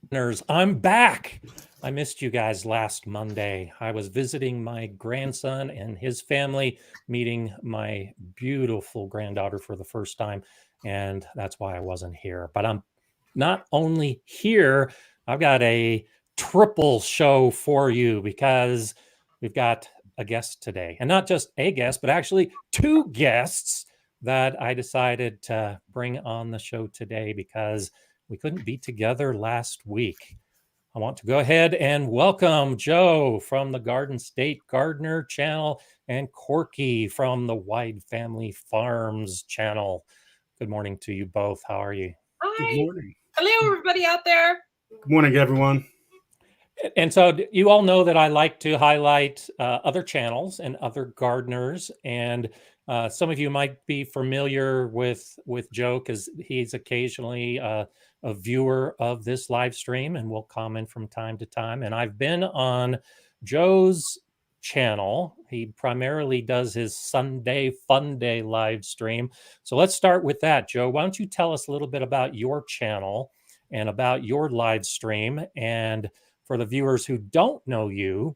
Listeners, I'm back. I missed you guys last Monday. I was visiting my grandson and his family, meeting my beautiful granddaughter for the first time, and that's why I wasn't here. But I'm not only here, I've got a triple show for you because we've got a guest today, and not just a guest, but actually two guests that I decided to bring on the show today because we couldn't be together last week. I want to go ahead and welcome Joe from the Garden State Gardener channel and Korky from the Whyde Family Farms channel. Good morning to you both. How are you? Good Hi. morning. Hello, everybody out there. Good morning, everyone. And so you all know that I like to highlight other channels and other gardeners. And some of you might be familiar with Joe because he's occasionally a viewer of this live stream and will comment from time to time. And I've been on Joe's channel. He primarily does his Sunday Fun Day live stream. So let's start with that. Joe, why don't you tell us a little bit about your channel and about your live stream, and for the viewers who don't know you,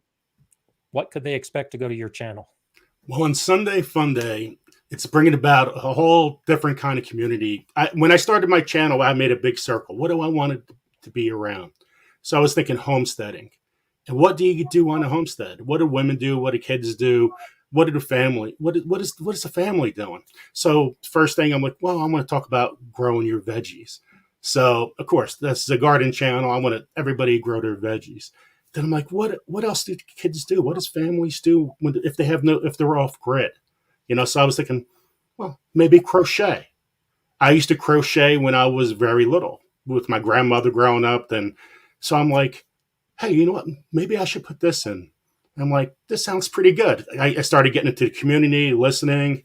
what could they expect to go to your channel? Well, on Sunday Fun Day, it's bringing about a whole different kind of community. When I started my channel, I made a big circle. What do I want it to be around? So I was thinking homesteading. And what do you do on a homestead? What do women do? What do kids do? What do the family? What is the family doing? So first thing I'm like, well, I'm going to talk about growing your veggies. So of course, this is a garden channel. I want everybody to grow their veggies. Then I'm like, what else do kids do? What does families do if they're off grid? So I was thinking, well, maybe crochet. I used to crochet when I was very little with my grandmother growing up. Then, so I'm like, hey, you know what? Maybe I should put this in. And I'm like, this sounds pretty good. I started getting into the community, listening,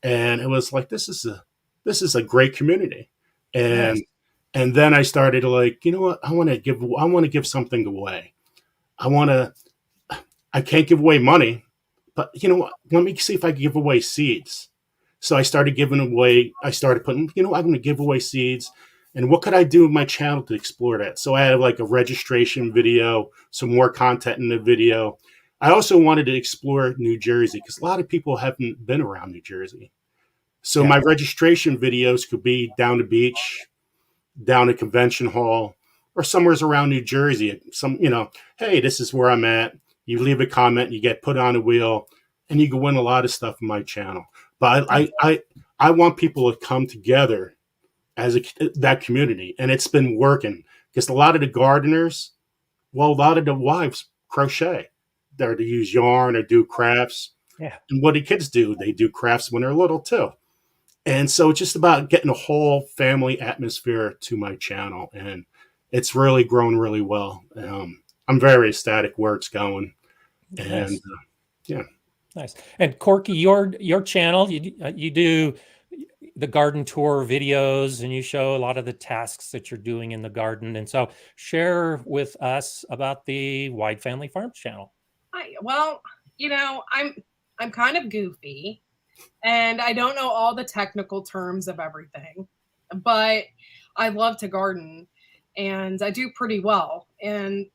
and it was like, this is a great community. And Nice. and then I started like, you know what? I want to give something away. I want to. I can't give away money, but you know what? Let me see if I can give away seeds. So I started giving away. I started putting. I'm going to give away seeds. And what could I do with my channel to explore that? So I had like a registration video, some more content in the video. I also wanted to explore New Jersey because a lot of people haven't been around New Jersey. So Yeah. my registration videos could be down the beach, down a convention hall, or somewhere's around New Jersey. Hey, this is where I'm at. You leave a comment, you get put on a wheel, and you can win a lot of stuff on my channel. But I want people to come together as that community, and it's been working because a lot of the gardeners, well, a lot of the wives crochet. They're to use yarn or do crafts. Yeah. And what do kids do? They do crafts when they're little too. And so it's just about getting a whole family atmosphere to my channel, and it's really grown really well. I'm very ecstatic where it's going, and Nice. yeah. Nice. And Korky, your channel, you do the garden tour videos and you show a lot of the tasks that you're doing in the garden. And so share with us about the Whyde Family Farms channel. Hi. Well, I'm kind of goofy, and I don't know all the technical terms of everything, but I love to garden, and I do pretty well. And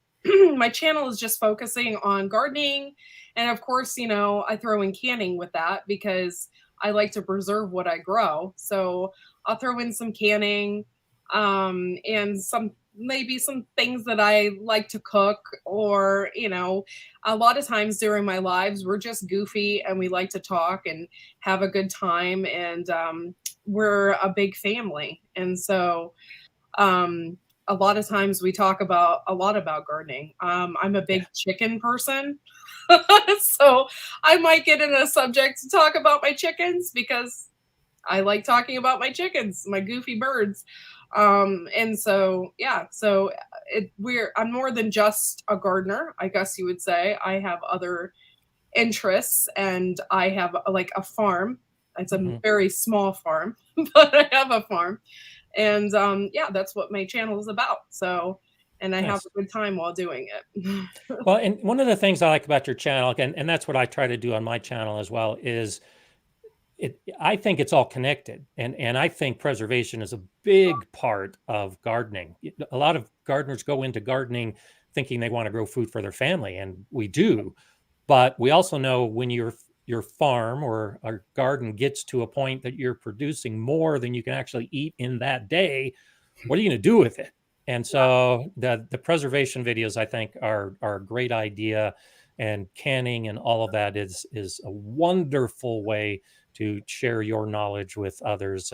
my channel is just focusing on gardening, and of course, I throw in canning with that because I like to preserve what I grow. So I'll throw in some canning, and maybe some things that I like to cook, or a lot of times during my lives we're just goofy and we like to talk and have a good time, and we're a big family, and so um, a lot of times we talk about a lot about gardening. I'm a Yeah. big chicken person. So I might get in a subject to talk about my chickens because I like talking about my chickens, my goofy birds. And so, yeah, so I'm more than just a gardener, I guess you would say. I have other interests, and I have like a farm. It's a Mhm. very small farm, but I have a farm. And yeah, that's what my channel is about. So, and I have Nice. a good time while doing it. Well, and one of the things I like about your channel, and that's what I try to do on my channel as well, is I think it's all connected, and I think preservation is a big part of gardening. A lot of gardeners go into gardening thinking they want to grow food for their family, and we do. But we also know when your farm or our garden gets to a point that you're producing more than you can actually eat in that day, what are you going to do with it? And so the preservation videos, I think, are a great idea, and canning and all of that is a wonderful way to share your knowledge with others.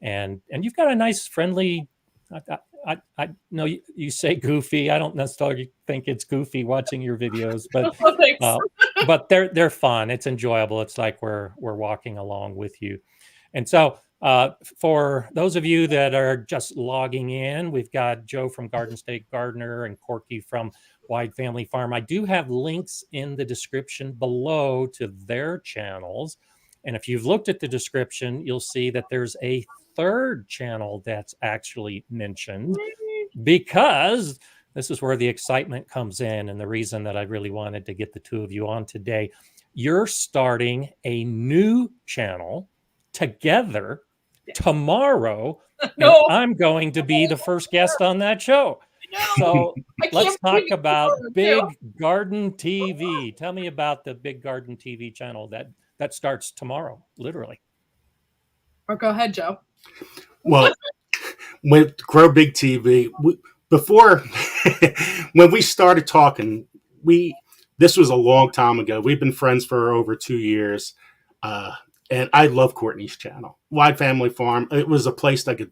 And you've got a nice, friendly. I know you say goofy. I don't necessarily think it's goofy watching your videos, Thanks. uh, but they're fun. It's enjoyable. It's like we're walking along with you. And so, for those of you that are just logging in, we've got Joe from Garden State Gardener and Korky from Whyde Family Farm. I do have links in the description below to their channels. And if you've looked at the description, you'll see that there's a third channel that's actually mentioned, because this is where the excitement comes in, and the reason that I really wanted to get the two of you on today. You're starting a new channel together tomorrow, and I'm going to be the first guest on that show. So let's talk about Big Garden TV. Tell me about the Big Garden TV channel that starts tomorrow, literally. Or go ahead, Joe. Well, with Grow Big TV, before when we started talking, this was a long time ago. We've been friends for over 2 years, and I love Courtney's channel, Whyde Family Farm. It was a place that I could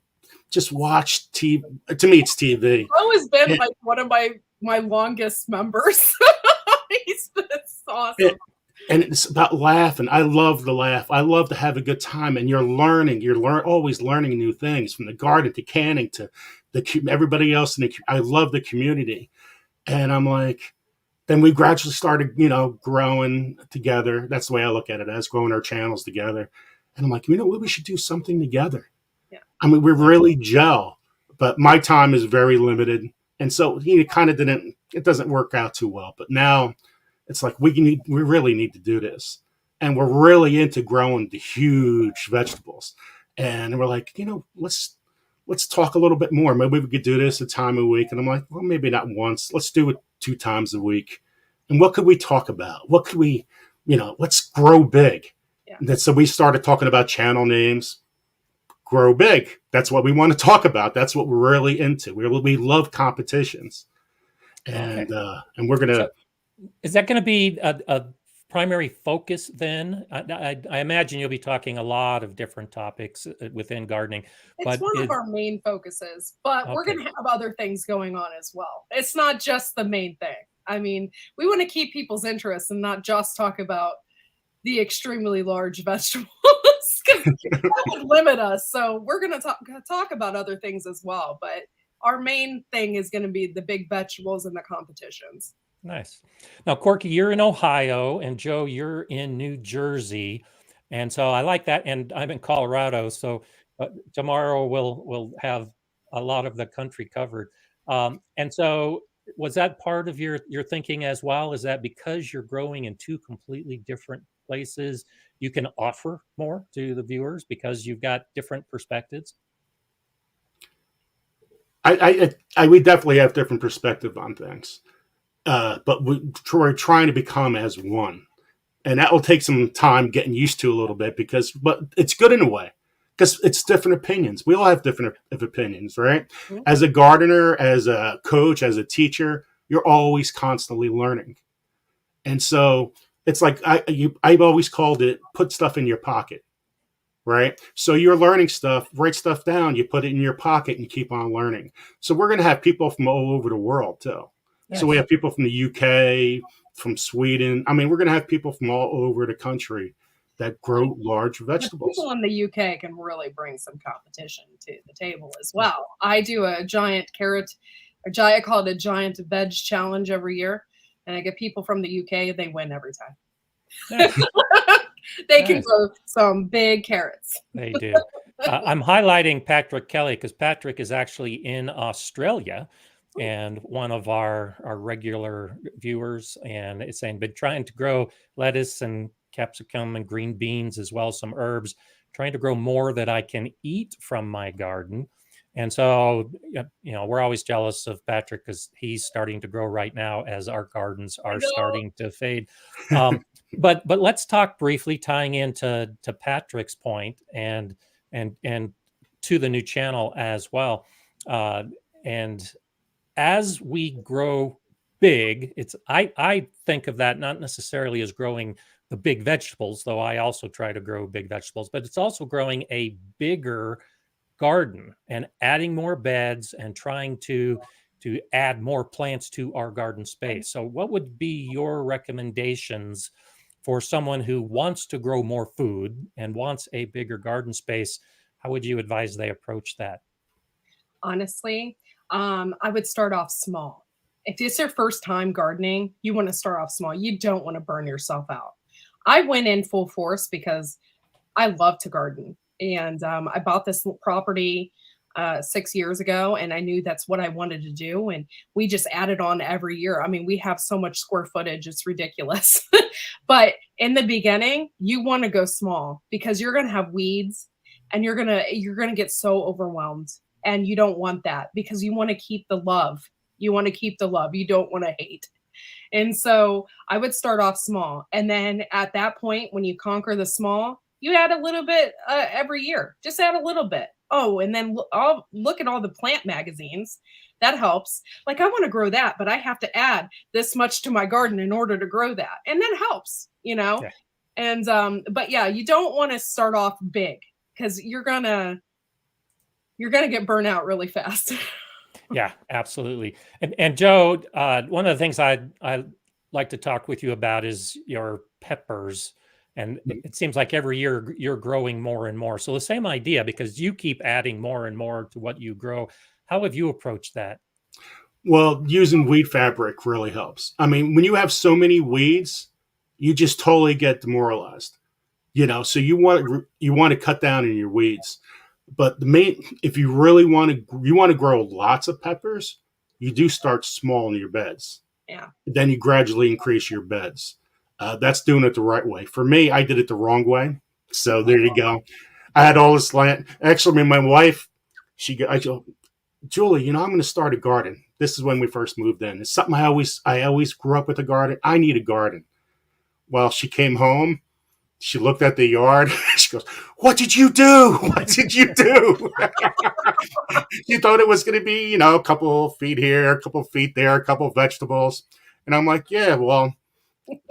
just watch TV. To me, it's TV. I've always been like one of my longest members. He's been awesome. And it's about laughing. I love the laugh. I love to have a good time. And you're learning. Always learning new things, from the garden to canning to everybody else. I love the community. And I'm like, then we gradually started, growing together. That's the way I look at it, as growing our channels together. And I'm like, what, we should do something together. Yeah. I mean, we're really gel, but my time is very limited. And so it doesn't work out too well. But now it's like we really need to do this. And we're really into growing the huge vegetables. And we're like, let's talk a little bit more. Maybe we could do this a time a week. And I'm like, well, maybe not once. Let's do it 2 times a week. And what could we talk about? What could we, let's grow big. Yeah. So we started talking about channel names. Grow big. That's what we want to talk about. That's what we're really into. We love competitions. And and we're going to. Is that going to be a primary focus then? I imagine you'll be talking a lot of different topics within gardening. It's one of our main focuses, but we're going to have other things going on as well. It's not just the main thing. I mean, we want to keep people's interest and not just talk about the extremely large vegetables, because that would limit us. So we're going to talk about other things as well. But our main thing is going to be the big vegetables and the competitions. Nice. Now, Korky, you're in Ohio, and Joe, you're in New Jersey. And so I like that. And I'm in Colorado. So tomorrow we'll have a lot of the country covered. And so was that part of your thinking as well? Is that because you're growing in 2 completely different places, you can offer more to the viewers because you've got different perspectives? We definitely have different perspective on things. But we're trying to become as one. And that will take some time getting used to a little bit, but it's good in a way, because it's different opinions. We all have different opinions, right? Mm-hmm. As a gardener, as a coach, as a teacher, you're always constantly learning. And so it's like, I've always called it, put stuff in your pocket, right? So you're learning stuff, write stuff down, you put it in your pocket and you keep on learning. So we're going to have people from all over the world too. Yes. So we have people from the UK, from Sweden. I mean, we're going to have people from all over the country that grow large vegetables. People in the UK can really bring some competition to the table as well. I do a giant carrot, I call it a giant veg challenge every year. And I get people from the UK, they win every time. Nice. They can grow some big carrots. They do. I'm highlighting Patrick Kelly because Patrick is actually in Australia, and one of our regular viewers, and it's saying, been trying to grow lettuce and capsicum and green beans, as well as some herbs, trying to grow more that I can eat from my garden. And so, we're always jealous of Patrick because he's starting to grow right now as our gardens are starting to fade. But let's talk briefly, tying into Patrick's point and to the new channel as well. And as we grow big, I think of that not necessarily as growing the big vegetables, though I also try to grow big vegetables, but it's also growing a bigger garden and adding more beds and trying to add more plants to our garden space. So what would be your recommendations for someone who wants to grow more food and wants a bigger garden space? How would you advise they approach that? Honestly, I would start off small. If it's your first time gardening, you want to start off small. You don't want to burn yourself out. I went in full force because I love to garden. And I bought this property 6 years ago, and I knew that's what I wanted to do. And we just added on every year. I mean, we have so much square footage, it's ridiculous. But in the beginning, you want to go small because you're going to have weeds and you're going to get so overwhelmed. And you don't want that because you want to keep the love. You want to keep the love. You don't want to hate. And so I would start off small. And then at that point, when you conquer the small, you add a little bit every year. Just add a little bit. Oh, and then I'll look at all the plant magazines. That helps. Like, I want to grow that, but I have to add this much to my garden in order to grow that. And that helps, Yeah. And but yeah, you don't want to start off big because you're gonna get burnt out really fast. Yeah, absolutely. And Joe, one of the things I like to talk with you about is your peppers. And it seems like every year you're growing more and more. So the same idea, because you keep adding more and more to what you grow. How have you approached that? Well, using weed fabric really helps. I mean, when you have so many weeds, you just totally get demoralized. So you want to cut down on your weeds. But if you really want to grow lots of peppers, you do start small in your beds. Yeah. Then you gradually increase your beds. That's doing it the right way. For me, I did it the wrong way. So there you go. I had all this land. Actually, my wife, I go, Julie, I'm going to start a garden. This is when we first moved in. It's something I always grew up with a garden. I need a garden. Well, she came home. She looked at the yard. She goes, "What did you do? What did you do?" You thought it was going to be, a couple feet here, a couple feet there, a couple vegetables. And I'm like, yeah, well,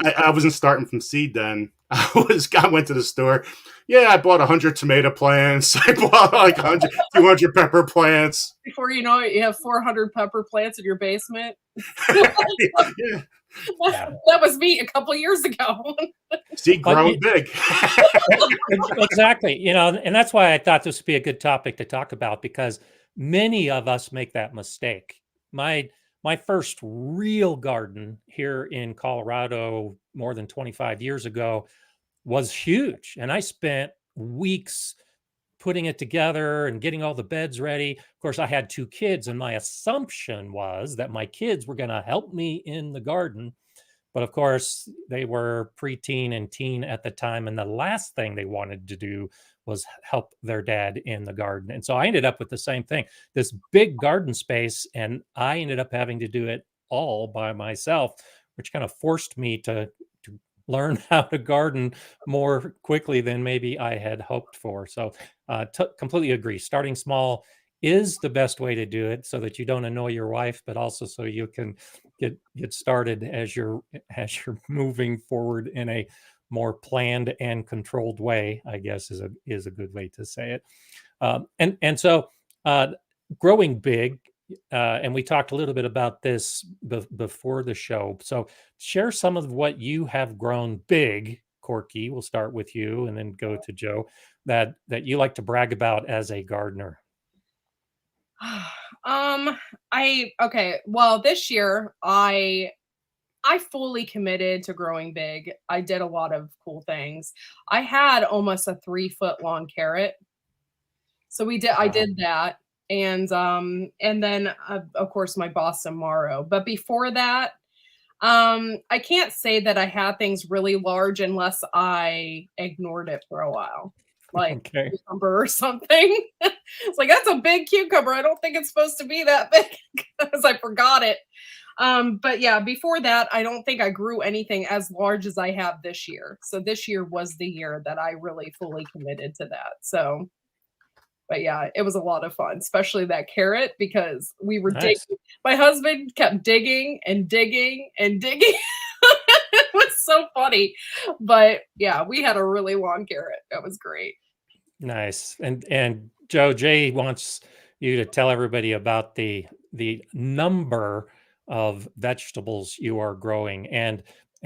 I wasn't starting from seed then. I went to the store. Yeah, I bought 100 tomato plants. I bought like 200 pepper plants. Before you know it, you have 400 pepper plants in your basement. Yeah. That was me a couple years ago. See, growing big. Exactly. And that's why I thought this would be a good topic to talk about, because many of us make that mistake. My first real garden here in Colorado more than 25 years ago was huge. And I spent weeks putting it together and getting all the beds ready. Of course, I had 2 kids, and my assumption was that my kids were going to help me in the garden. But of course, they were preteen and teen at the time, and the last thing they wanted to do was help their dad in the garden. And so I ended up with the same thing, this big garden space, and I ended up having to do it all by myself, which kind of forced me to learn how to garden more quickly than maybe I had hoped for. So completely agree. Starting small is the best way to do it, so that you don't annoy your wife, but also so you can get started as you're moving forward in a more planned and controlled way, I guess is a good way to say it. And so growing big, and we talked a little bit about this before the show. So share some of what you have grown big, Korky. We'll start with you and then go to Joe, that you like to brag about as a gardener. Okay. Well, this year I fully committed to growing big. I did a lot of cool things. I had almost a 3-foot long carrot. So I did that. And then of course my Boston Marrow. But before that, I can't say that I had things really large unless I ignored it for a while, like Okay. cucumber or something. It's like, that's a big cucumber. I don't think it's supposed to be that big because I forgot it. But yeah, before that, I don't think I grew anything as large as I have this year. So this year was the year that I really fully committed to that. So, but yeah, it was a lot of fun, especially that carrot because we were digging. Nice. My husband kept digging and digging and digging. It was so funny. But yeah, we had a really long carrot. That was great. Nice. And Joe, Jay wants you to tell everybody about the number of vegetables you are growing, and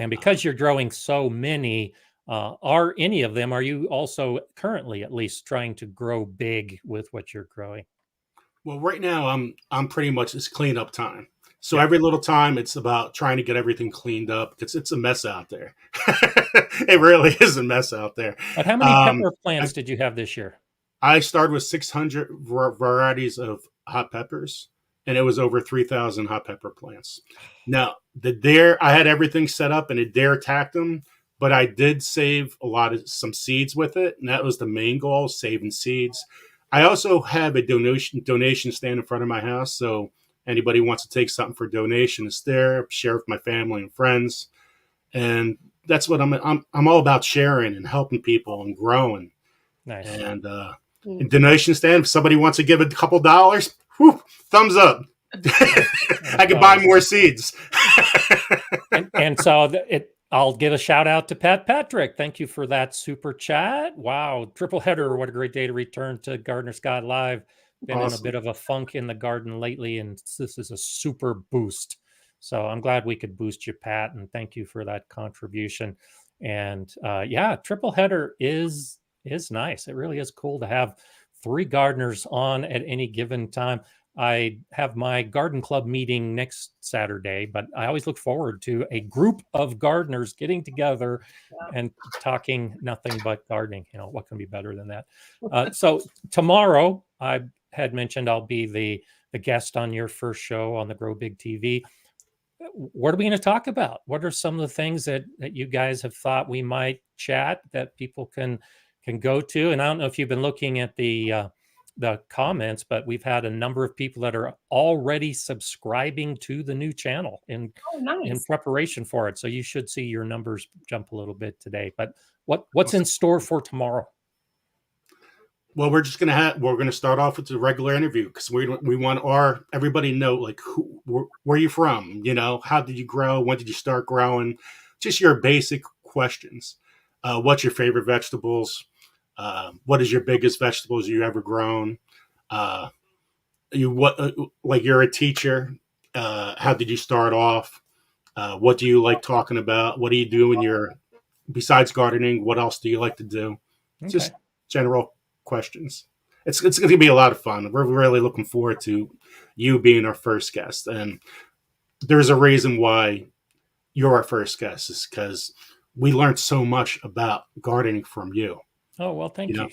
because you're growing so many, are any of them, are you also currently at least trying to grow big with what you're growing? Well, right now I'm pretty much it's cleanup time. So Yeah. every little time it's about trying to get everything cleaned up because it's a mess out there. It really is a mess out there. But how many pepper plants I, did you have this year? I started with 600 varieties of hot peppers, and it was over 3,000 hot pepper plants. Now, the dare, I had everything set up and a dare tacked them, but I did save some seeds with it, and that was the main goal, saving seeds. I also have a donation stand in front of my house, so anybody wants to take something for donation, it's there. Share with my family and friends, and that's what I'm all about, sharing and helping people and growing. Nice. And donation stand. If somebody wants to give a couple dollars, whew, thumbs up. I could buy more seeds. and so I'll give a shout out to Pat Patrick. Thank you for that super chat. Wow, triple header! What a great day to return to Gardener Scott Live. Been in a bit of a funk in the garden lately, and this is a super boost. So I'm glad we could boost you, Pat, and thank you for that contribution. And yeah, triple header is nice. It really is cool to have 3 gardeners on at any given time. I have my garden club meeting next Saturday, but I always look forward to a group of gardeners getting together and talking nothing but gardening. You know, what can be better than that? So tomorrow, I had mentioned I'll be the guest on your first show on the Grow Big TV. What are we going to talk about? What are some of the things that you guys have thought we might chat that people can go to? And I don't know if you've been looking at the comments, but we've had a number of people that are already subscribing to the new channel in preparation for it. So you should see your numbers jump a little bit today. But what's in store for tomorrow? Well, we're going to start off with the regular interview because we want everybody to know, like, where are you from? You know, how did you grow? When did you start growing? Just your basic questions. What's your favorite vegetables? What is your biggest vegetables you ever grown? You're a teacher. How did you start off? What do you like talking about? What do you do besides gardening? What else do you like to do? Okay. Just general questions. It's going to be a lot of fun. We're really looking forward to you being our first guest. And there's a reason why you're our first guest, is because we learned so much about gardening from you. Oh, well, thank you.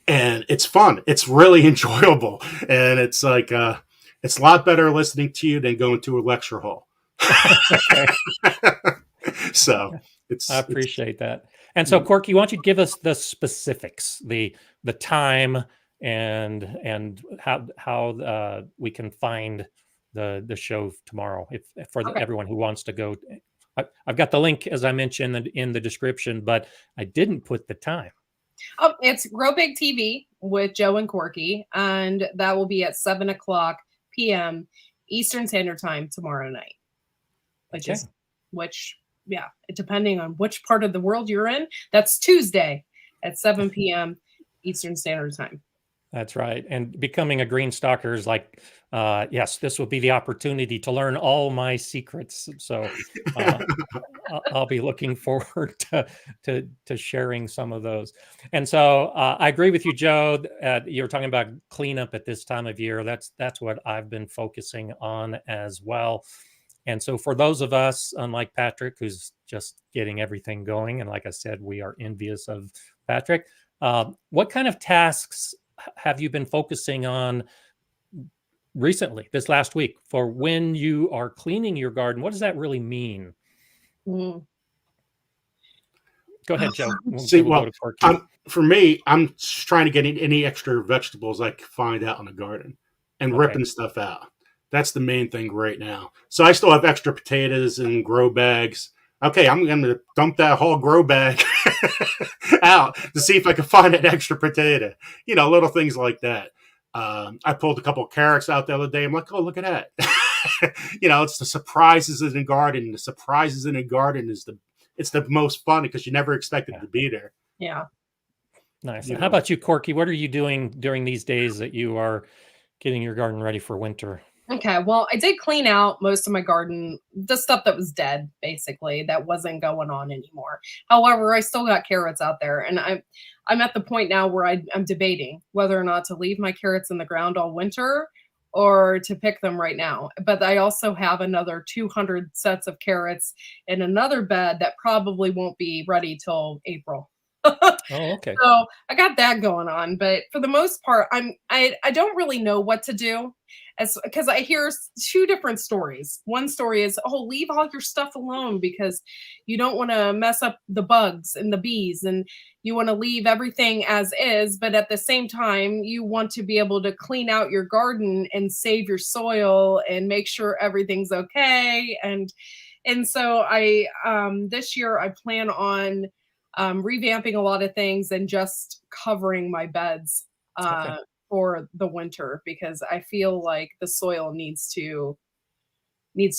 And it's fun. It's really enjoyable. And it's like, it's a lot better listening to you than going to a lecture hall. So I appreciate that. And so, Korky, why don't you give us the specifics, the time and how we can find the show tomorrow, everyone who wants to go. I've got the link, as I mentioned, in the description, but I didn't put the time. Oh, it's Grow Big TV with Joe and Korky, and that will be at 7:00 p.m. Eastern Standard Time tomorrow night. Depending on which part of the world you're in, that's Tuesday at 7 p.m. Eastern Standard Time. That's right. And becoming a green stalker is like, yes, this will be the opportunity to learn all my secrets. So I'll be looking forward to sharing some of those. And so I agree with you, Joe. You were talking about cleanup at this time of year. That's what I've been focusing on as well. And so for those of us, unlike Patrick, who's just getting everything going, and like I said, we are envious of Patrick, what kind of tasks have you been focusing on recently, this last week, for when you are cleaning your garden? What does that really mean Mm. Go ahead, Joe. See, We'll go well, to Korky. for me, I'm just trying to get any extra vegetables I can find out in the garden and Okay. ripping stuff out. That's the main thing right now. So I still have extra potatoes and grow bags. Okay, I'm going to dump that whole grow bag out to see if I can find an extra potato. You know, little things like that. I pulled a couple of carrots out the other day. I'm like, oh, look at that. You know, it's the surprises in the garden. The surprises in the garden is it's the most fun because you never expected it to be there. Yeah. Nice. You How know. about you, Korky? What are you doing during these days that you are getting your garden ready for winter? Okay, well, I did clean out most of my garden, the stuff that was dead, basically, that wasn't going on anymore. However, I still got carrots out there, and I'm at the point now where I'm debating whether or not to leave my carrots in the ground all winter or to pick them right now. But I also have another 200 sets of carrots in another bed that probably won't be ready till April. Oh, okay. So I got that going on, but for the most part, I don't really know what to do, as because I hear two different stories. One story is, oh, leave all your stuff alone because you don't want to mess up the bugs and the bees, and you want to leave everything as is, but at the same time, you want to be able to clean out your garden and save your soil and make sure everything's okay. And so I this year I plan on revamping a lot of things and just covering my beds Okay. for the winter because I feel like the soil needs to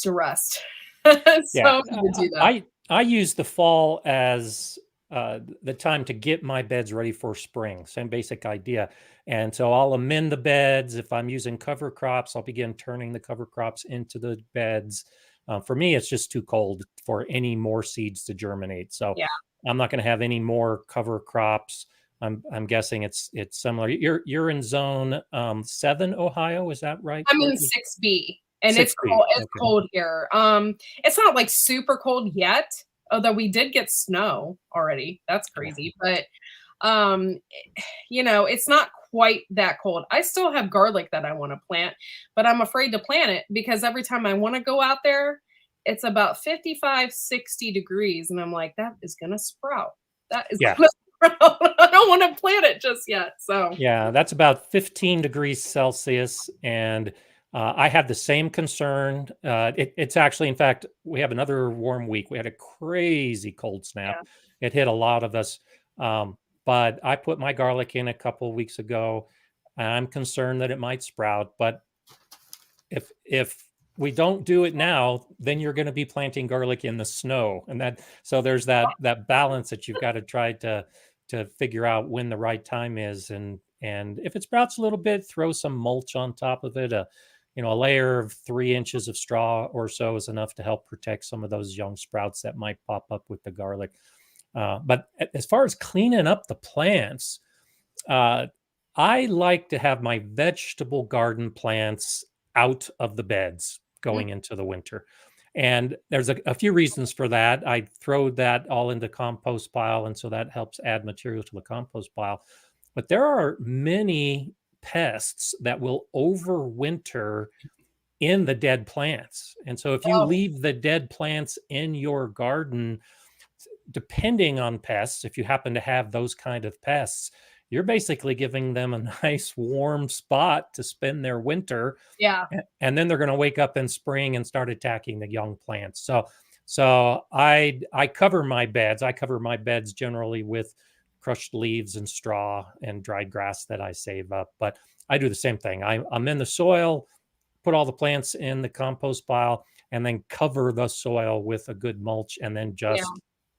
rest. Yeah. So I'm gonna do that. I use the fall as the time to get my beds ready for spring. Same basic idea. And so I'll amend the beds. If I'm using cover crops, I'll begin turning the cover crops into the beds. For me, it's just too cold for any more seeds to germinate. So Yeah, I'm not going to have any more cover crops. I'm guessing it's similar. You're in zone 7, Ohio, is that right, I'm in Korky? 6B, and it's 6B. cold. It's Okay. cold here. It's not like super cold yet, although we did get snow already. That's Yeah. crazy, but um it's not quite that cold. I still have garlic that I want to plant, but I'm afraid to plant it because every time I want to go out there, it's about 55, 60 degrees. And I'm like, that is going to sprout. That is Yeah. going to sprout. I don't want to plant it just yet. So, Yeah, that's about 15 degrees Celsius. And I have the same concern. It's actually, in fact, we have another warm week. We had a crazy cold yeah. snap. It hit a lot of us. But I put my garlic in a couple of weeks ago. I'm concerned that it might sprout. But if we don't do it now, then you're going to be planting garlic in the snow, and so there's that balance that you've got to try to figure out when the right time is, and if it sprouts a little bit, throw some mulch on top of it. A layer of 3 inches of straw or so is enough to help protect some of those young sprouts that might pop up with the garlic. But as far as cleaning up the plants, uh, I like to have my vegetable garden plants out of the beds Mm, going into the winter. And there's a few reasons for that. I throw that all into compost pile, and so that helps add material to the compost pile. But there are many pests that will overwinter in the dead plants. And so if you oh, leave the dead plants in your garden, depending on pests, if you happen to have those kind of pests, you're basically giving them a nice warm spot to spend their winter, yeah. and then they're going to wake up in spring and start attacking the young plants. So I cover my beds. I cover my beds generally with crushed leaves and straw and dried grass that I save up. But I do the same thing. I'm in the soil, put all the plants in the compost pile, and then cover the soil with a good mulch, and then Yeah. just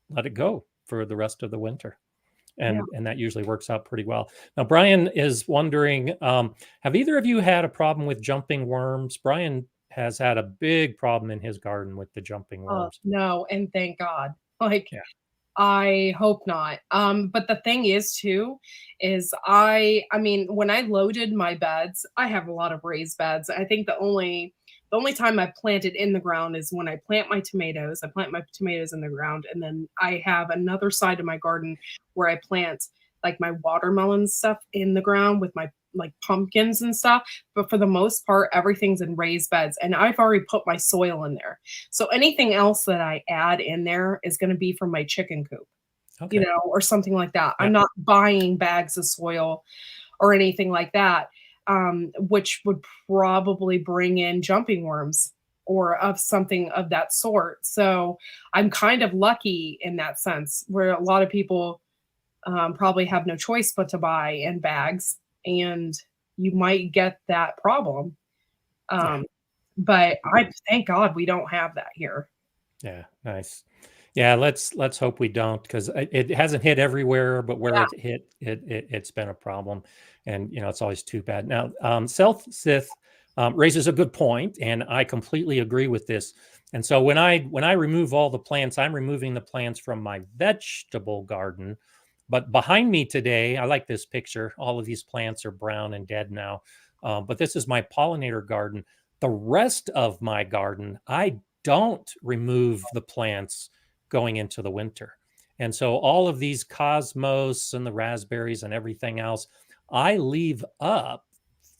let it go for the rest of the winter. Yeah. And that usually works out pretty well. Now, Brian is wondering, have either of you had a problem with jumping worms? Brian has had a big problem in his garden with the jumping Oh, worms. no, and thank God. Like, Yeah. I hope not. But the thing is too, is I mean, when I loaded my beds, I have a lot of raised beds. I think the only time I plant it in the ground is when I plant my tomatoes. I plant my tomatoes in the ground, and then I have another side of my garden where I plant like my watermelon stuff in the ground with my like pumpkins and stuff, but for the most part, everything's in raised beds, and I've already put my soil in there. So anything else that I add in there is going to be from my chicken coop, Okay. or something like that. Yeah. I'm not buying bags of soil or anything like that, which would probably bring in jumping worms or of something of that sort. So I'm kind of lucky in that sense, where a lot of people probably have no choice but to buy in bags, and you might get that problem. Yeah. But I thank God we don't have that here. Yeah. Nice. Yeah. Let's hope we don't, because it hasn't hit everywhere, but where Yeah. it hit, it's been a problem, and it's always too bad. Now, South Sith raises a good point, and I completely agree with this. And so when I remove all the plants, I'm removing the plants from my vegetable garden. But behind me today, I like this picture. All of these plants are brown and dead now. But this is my pollinator garden. The rest of my garden, I don't remove the plants going into the winter. And so all of these cosmos and the raspberries and everything else, I leave up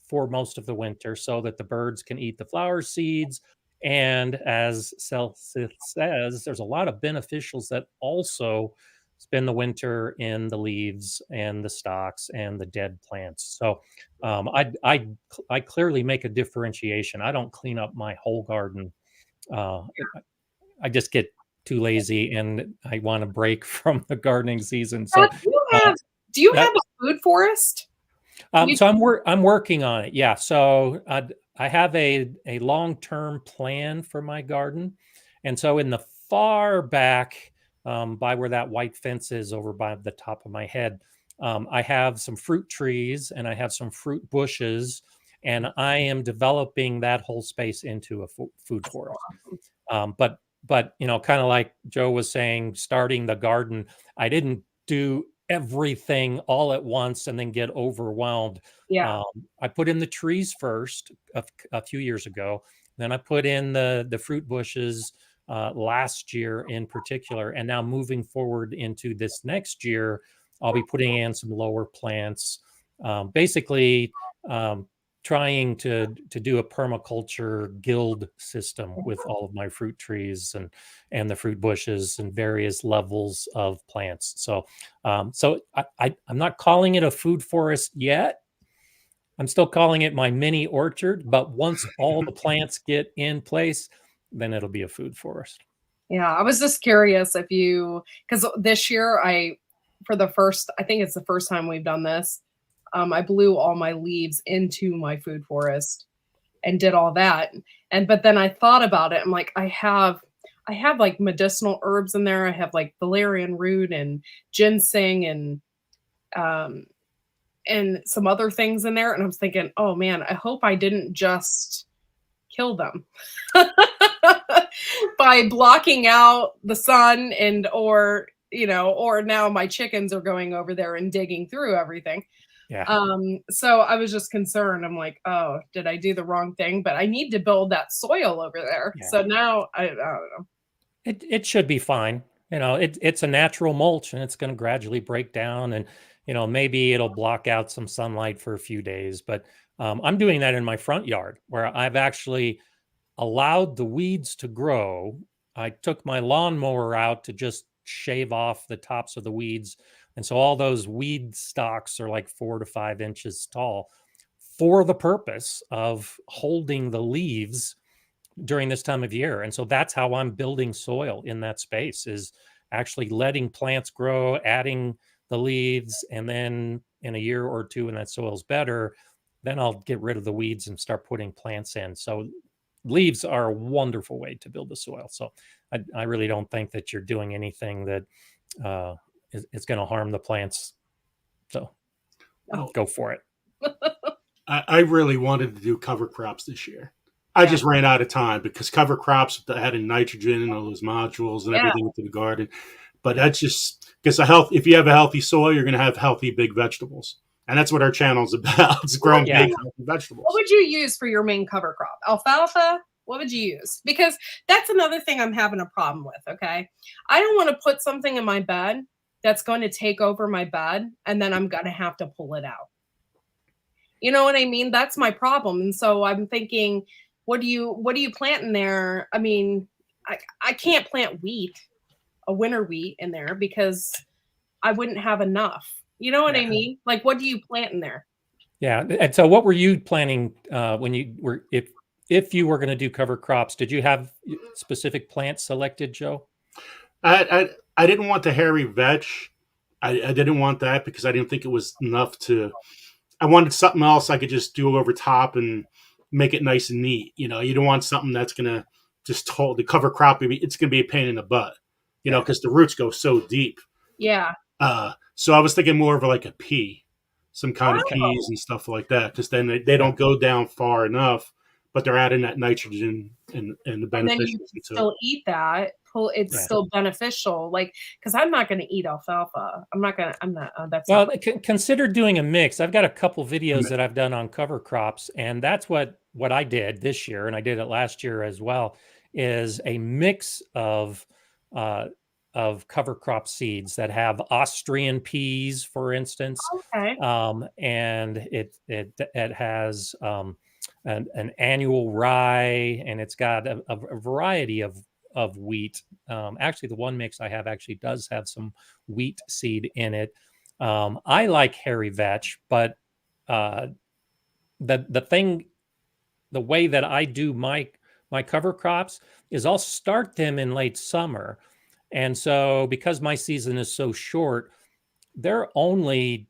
for most of the winter so that the birds can eat the flower seeds. And as Celsius says, there's a lot of beneficials that also spend the winter in the leaves and the stalks and the dead plants. So I clearly make a differentiation. I don't clean up my whole garden. Uh, I just get too lazy and I want to break from the gardening season. So Do you uh, have do you that have a food forest? You so I'm working on it. Yeah. So I have a long-term plan for my garden, and so in the far back, by where that white fence is over by the top of my head, I have some fruit trees and I have some fruit bushes, and I am developing that whole space into a food forest. But kind of like Joe was saying, starting the garden, I didn't do everything all at once and then get overwhelmed. Yeah. Um, I put in the trees first a few years ago. Then I put in the fruit bushes last year in particular, and now moving forward into this next year, I'll be putting in some lower plants. Basically, trying to do a permaculture guild system with all of my fruit trees and the fruit bushes and various levels of plants. So I'm not calling it a food forest yet. I'm still calling it my mini orchard, but once all the plants get in place, then it'll be a food forest. Yeah, I was just curious if because this year I think it's the first time we've done this. I blew all my leaves into my food forest and did all that. But then I thought about it. I'm like, I have like medicinal herbs in there. I have like valerian root and ginseng um and some other things in there. And I was thinking, oh man, I hope I didn't just kill them by blocking out the sun or now my chickens are going over there and digging through everything. Yeah. So I was just concerned. I'm like, oh, did I do the wrong thing? But I need to build that soil over there. Yeah. So now I don't know. It should be fine. It's a natural mulch and it's going to gradually break down, and maybe it'll block out some sunlight for a few days. But I'm doing that in my front yard where I've actually allowed the weeds to grow. I took my lawnmower out to just shave off the tops of the weeds. And so all those weed stalks are like 4 to 5 inches tall for the purpose of holding the leaves during this time of year. And so that's how I'm building soil in that space, is actually letting plants grow, adding the leaves, and then in a year or two when that soil's better, then I'll get rid of the weeds and start putting plants in. So leaves are a wonderful way to build the soil. So I really don't think that you're doing anything that is going to harm the plants. So go for it. I really wanted to do cover crops this year. I just ran out of time because cover crops adding nitrogen and all those modules and everything into the garden. But that's just because if you have a healthy soil, you're going to have healthy big vegetables. And that's what our channel is about. It's growing big healthy vegetables. What would you use for your main cover crop? Alfalfa? What would you use? Because that's another thing I'm having a problem with, okay? I don't want to put something in my bed that's going to take over my bed, and then I'm going to have to pull it out. You know what I mean? That's my problem. And so I'm thinking, what do you plant in there? I mean, I can't plant wheat, a winter wheat in there because I wouldn't have enough. You know what I Yeah. mean? Like, what do you plant in there? Yeah. And so what were you planning when you were, if you were going to do cover crops, did you have specific plants selected, Joe? I didn't want the hairy vetch. I didn't want that because I didn't think it was enough to. I wanted something else I could just do over top and make it nice and neat. You know, you don't want something that's gonna just hold the cover crop. It's gonna be a pain in the butt. You know, because the roots go so deep. Yeah. So I was thinking more of like a pea, some kind of Oh, peas and stuff like that. Because then they don't go down far enough, but they're adding that nitrogen and the and then you beneficials can into it. still eat that. It's Yeah. still beneficial. Like, because I'm not going to eat alfalfa. I'm not. That's Well, not. consider doing a mix. I've got a couple videos that I've done on cover crops, and that's what I did this year, and I did it last year as well. Is a mix uh, of cover crop seeds that have Austrian peas, for instance, Okay. and it has an annual rye, and it's got a variety of wheat. Actually, the one mix I have actually does have some wheat seed in it. I like hairy vetch, but uh, the way that I do my cover crops is I'll start them in late summer, and so because my season is so short, they're only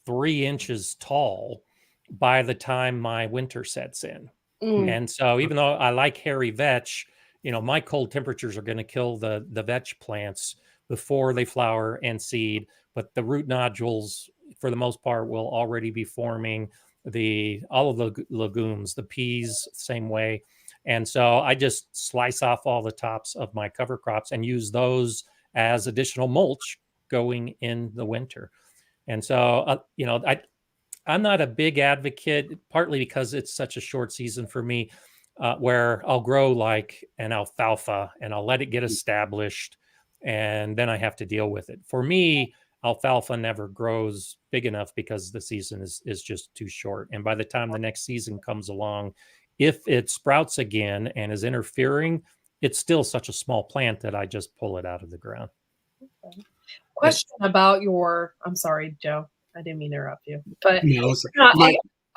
3 inches tall by the time my winter sets in. Mm, And so even though I like hairy vetch, my cold temperatures are going to kill the vetch plants before they flower and seed, but the root nodules for the most part will already be forming. The all of the legumes, the peas, same way. And so I just slice off all the tops of my cover crops and use those as additional mulch going in the winter. And so I'm not a big advocate, partly because it's such a short season for me, where I'll grow like an alfalfa and I'll let it get established, and then I have to deal with it. For me, alfalfa never grows big enough because the season is just too short. And by the time the next season comes along, if it sprouts again and is interfering, it's still such a small plant that I just pull it out of the ground. okay. Question about your. I'm sorry, Joe. I didn't mean to interrupt you, but You know,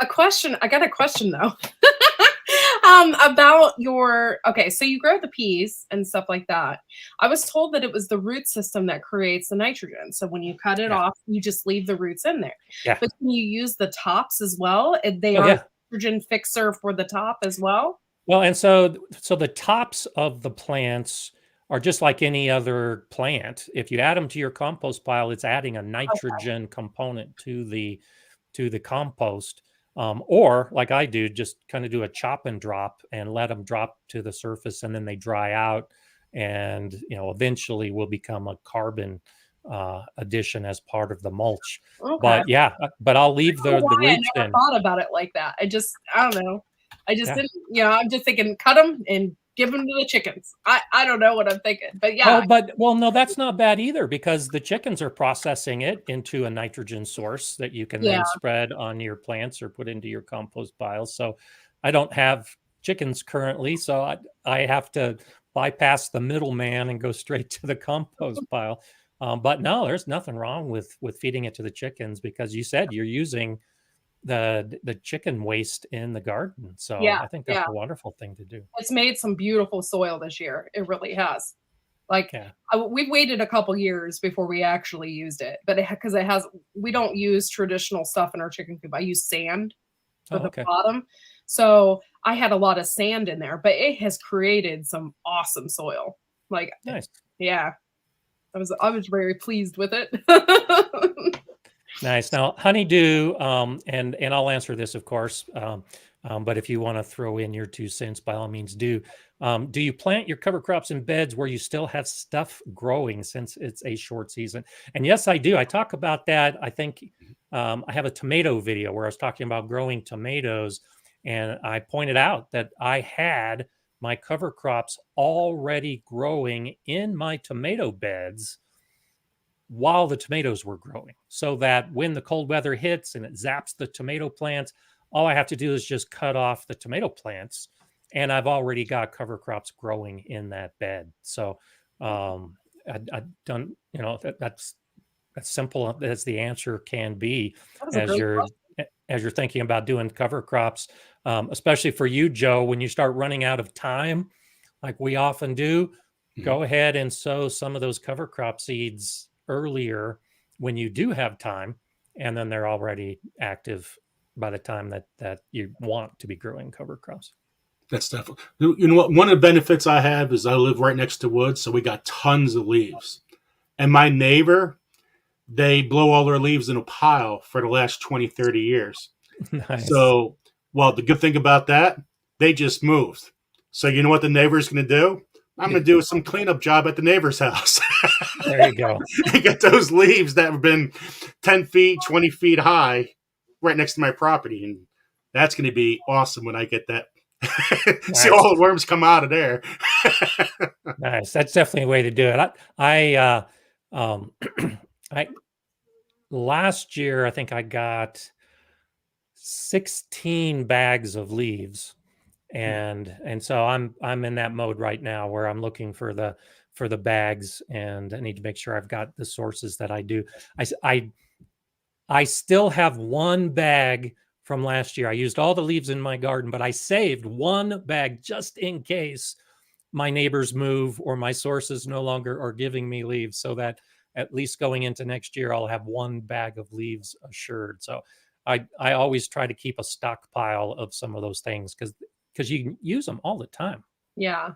a question. I got a question though. About your. Okay, so you grow the peas and stuff like that. I was told that it was the root system that creates the nitrogen. So when you cut it off, you just leave the roots in there. Yeah. But can you use the tops as well? They Oh, are yeah. nitrogen fixer for the top as well. Well, and so the tops of the plants are just like any other plant. If you add them to your compost pile, it's adding a nitrogen component to the compost. Or like I do, just kind of do a chop and drop and let them drop to the surface, and then they dry out, and eventually will become a carbon addition as part of the mulch. Okay. But yeah, but I'll leave the I roots never in. thought about it like that. I don't know. I just Yeah. didn't, I'm just thinking cut them and give them to the chickens. I don't know what I'm thinking, but yeah. Well, no, that's not bad either, because the chickens are processing it into a nitrogen source that you can Yeah. then spread on your plants or put into your compost piles. So I don't have chickens currently, so I have to bypass the middleman and go straight to the compost pile. But no, there's nothing wrong with feeding it to the chickens, because you said you're using the chicken waste in the garden. So Yeah, I think that's a wonderful thing to do. It's made some beautiful soil this year. It really has. Like Yeah. we've waited a couple years before we actually used it, but because we don't use traditional stuff in our chicken coop. I use sand for the bottom. So I had a lot of sand in there, but it has created some awesome soil. Like, Nice. Yeah, I was very pleased with it. Nice. Now, honeydew, and I'll answer this, of course, but if you want to throw in your 2 cents, by all means, do. Do you plant your cover crops in beds where you still have stuff growing, since it's a short season? And yes, I do. I talk about that. I think I have a tomato video where I was talking about growing tomatoes, and I pointed out that I had my cover crops already growing in my tomato beds while the tomatoes were growing, so that when the cold weather hits and it zaps the tomato plants, all I have to do is just cut off the tomato plants, and I've already got cover crops growing in that bed. So I don't, that's as simple as the answer can be That was a as great you're question. as you're thinking about doing cover crops, especially for you, Joe. When you start running out of time, like we often do, go ahead and sow some of those cover crop seeds earlier when you do have time, and then they're already active by the time that you want to be growing cover crops. That's definitely. You know what? One of the benefits I have is I live right next to woods, so we got tons of leaves. And my neighbor, they blow all their leaves in a pile for the last 20, 30 years. Nice. So, well, the good thing about that, they just moved. So, you know what the neighbor's going to do? I'm going to do some cleanup job at the neighbor's house. There you go. And get those leaves that have been 10 feet, 20 feet high right next to my property. And that's going to be awesome when I get that. See Nice. all the worms come out of there. Nice. That's definitely a way to do it. I last year I think I got 16 bags of leaves, and so I'm in that mode right now where I'm looking for the bags, and I need to make sure I've got the sources that I do. I still have one bag from last year. I used all the leaves in my garden, but I saved one bag just in case my neighbors move or my sources no longer are giving me leaves, so that at least going into next year, I'll have one bag of leaves assured. So I always try to keep a stockpile of some of those things because you can use them all the time. Yeah.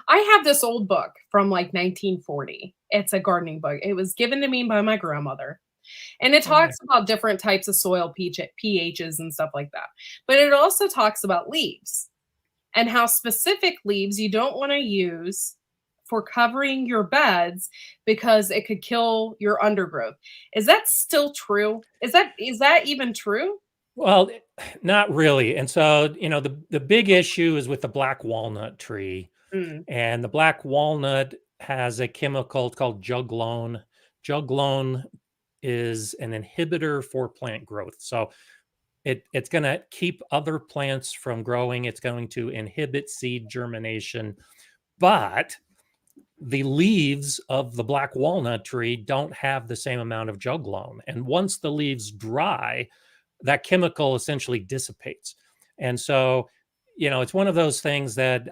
I have this old book from like 1940. It's a gardening book. It was given to me by my grandmother. And it talks about different types of soil pHs and stuff like that. But it also talks about leaves and how specific leaves you don't want to use for covering your beds because it could kill your undergrowth. Is that still true? Is that even true? Well, not really. And so, the big issue is with the black walnut tree. Mm. And the black walnut has a chemical called juglone. Juglone is an inhibitor for plant growth. So it's going to keep other plants from growing. It's going to inhibit seed germination. But the leaves of the black walnut tree don't have the same amount of juglone. And once the leaves dry, that chemical essentially dissipates. And so, it's one of those things that,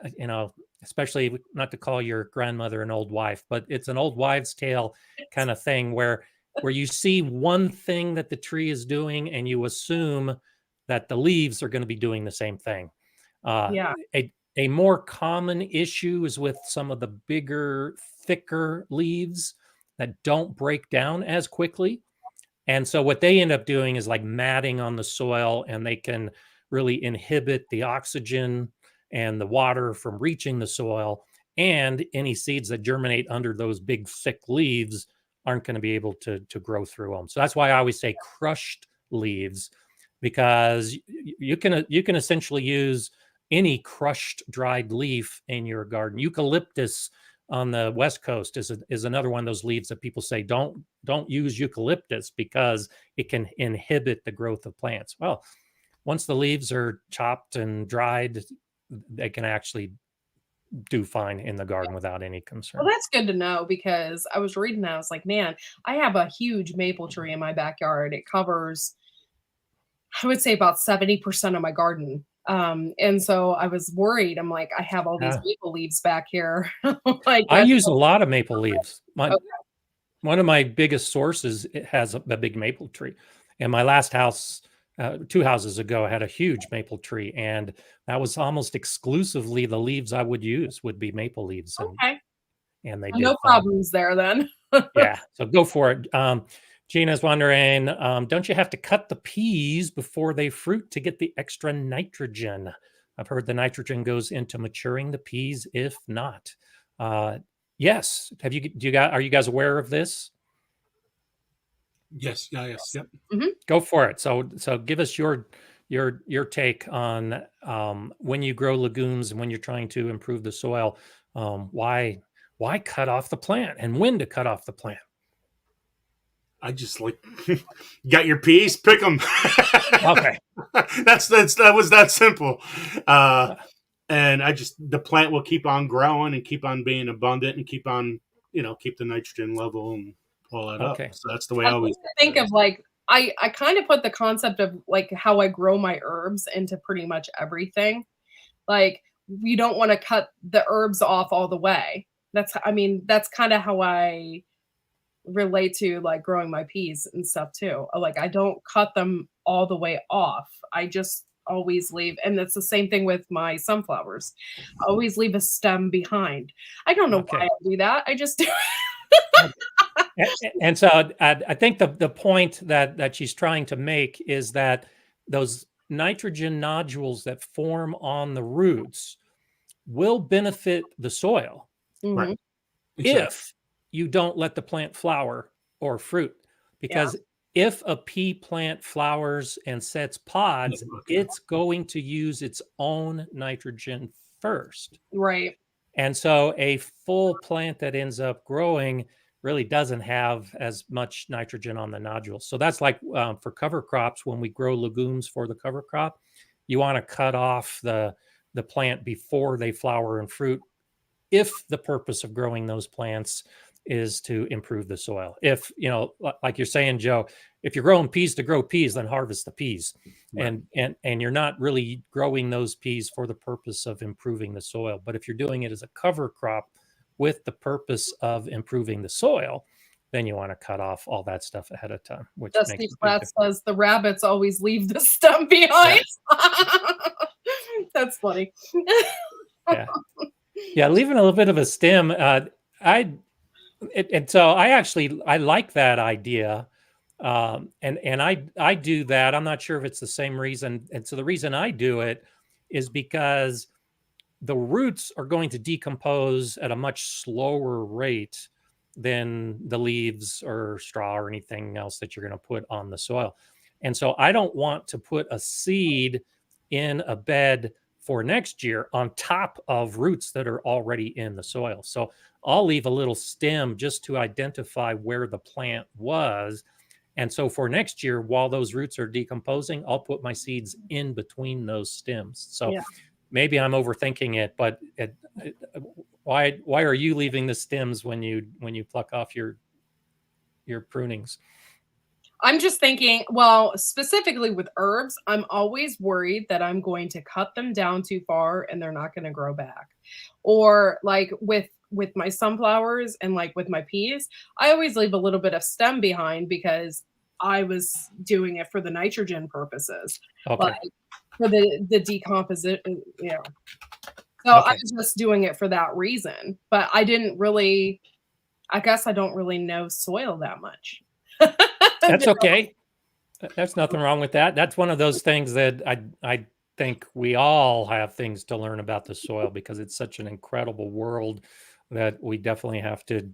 especially not to call your grandmother an old wife, but it's an old wives' tale kind of thing where you see one thing that the tree is doing and you assume that the leaves are going to be doing the same thing. Yeah. A more common issue is with some of the bigger, thicker leaves that don't break down as quickly. And so what they end up doing is like matting on the soil, and they can really inhibit the oxygen and the water from reaching the soil. And any seeds that germinate under those big, thick leaves aren't going to be able to grow through them. So that's why I always say crushed leaves, because you can essentially use any crushed dried leaf in your garden. Eucalyptus on the West Coast is another one of those leaves that people say don't use eucalyptus because it can inhibit the growth of plants. Well, once the leaves are chopped and dried, they can actually do fine in the garden without any concern. Well, that's good to know because I was reading that. I was like, man, I have a huge maple tree in my backyard. It covers, I would say, about 70% of my garden. And so I was worried. I'm like, I have all these maple leaves back here. Like, I use a lot of maple leaves. Okay. One of my biggest sources, it has a big maple tree. And my last house, 2 houses ago, I had a huge maple tree, and that was almost exclusively the leaves I would use would be maple leaves. Okay. And they No did fine. problems there then. Yeah, so go for it. Gina's wondering, don't you have to cut the peas before they fruit to get the extra nitrogen? I've heard the nitrogen goes into maturing the peas. If not, yes. Are you guys aware of this? Yes. Yeah. Yes. Yep. Mm-hmm. Go for it. So give us your take on when you grow legumes and when you're trying to improve the soil. Why cut off the plant and when to cut off the plant? I just like, you got your peas, pick them. Okay. That was that simple. And the plant will keep on growing and keep on being abundant and keep on, keep the nitrogen level and all that up. Okay. So that's the way I I always think of like, I kind of put the concept of like how I grow my herbs into pretty much everything. Like, you don't want to cut the herbs off all the way. That's kind of how I relate to like growing my peas and stuff too. Like, I don't cut them all the way off. I just always leave, and it's the same thing with my sunflowers. I always leave a stem behind. I don't know why I do that. I just do. And so I think the point that she's trying to make is that those nitrogen nodules that form on the roots will benefit the soil right. if you don't let the plant flower or fruit. Because if a pea plant flowers and sets pods, it's going to use its own nitrogen first. Right. And so a full plant that ends up growing really doesn't have as much nitrogen on the nodules. So that's like for cover crops, when we grow legumes for the cover crop, you want to cut off the plant before they flower and fruit, if the purpose of growing those plants is to improve the soil. If, like you're saying, Joe, if you're growing peas to grow peas, then harvest the peas. Right. And you're not really growing those peas for the purpose of improving the soil. But if you're doing it as a cover crop with the purpose of improving the soil, then you want to cut off all that stuff ahead of time. Which Dusty Platt says the rabbits always leave the stump behind. Yeah. That's funny. Yeah, leaving a little bit of a stem. So I like that idea. And I do that. I'm not sure if it's the same reason. And so the reason I do it is because the roots are going to decompose at a much slower rate than the leaves or straw or anything else that you're going to put on the soil. And so I don't want to put a seed in a bed for next year on top of roots that are already in the soil. So I'll leave a little stem just to identify where the plant was. And so for next year, while those roots are decomposing, I'll put my seeds in between those stems. So maybe I'm overthinking it, but why are you leaving the stems when you pluck off your prunings? I'm just thinking, well, specifically with herbs, I'm always worried that I'm going to cut them down too far and they're not going to grow back. Or like with my sunflowers and like with my peas, I always leave a little bit of stem behind because I was doing it for the nitrogen purposes. Okay. Like for the decomposition, So I was just doing it for that reason. But I guess I don't really know soil that much. That's okay. That's nothing wrong with that. That's one of those things that I think we all have things to learn about the soil, because it's such an incredible world that we definitely have to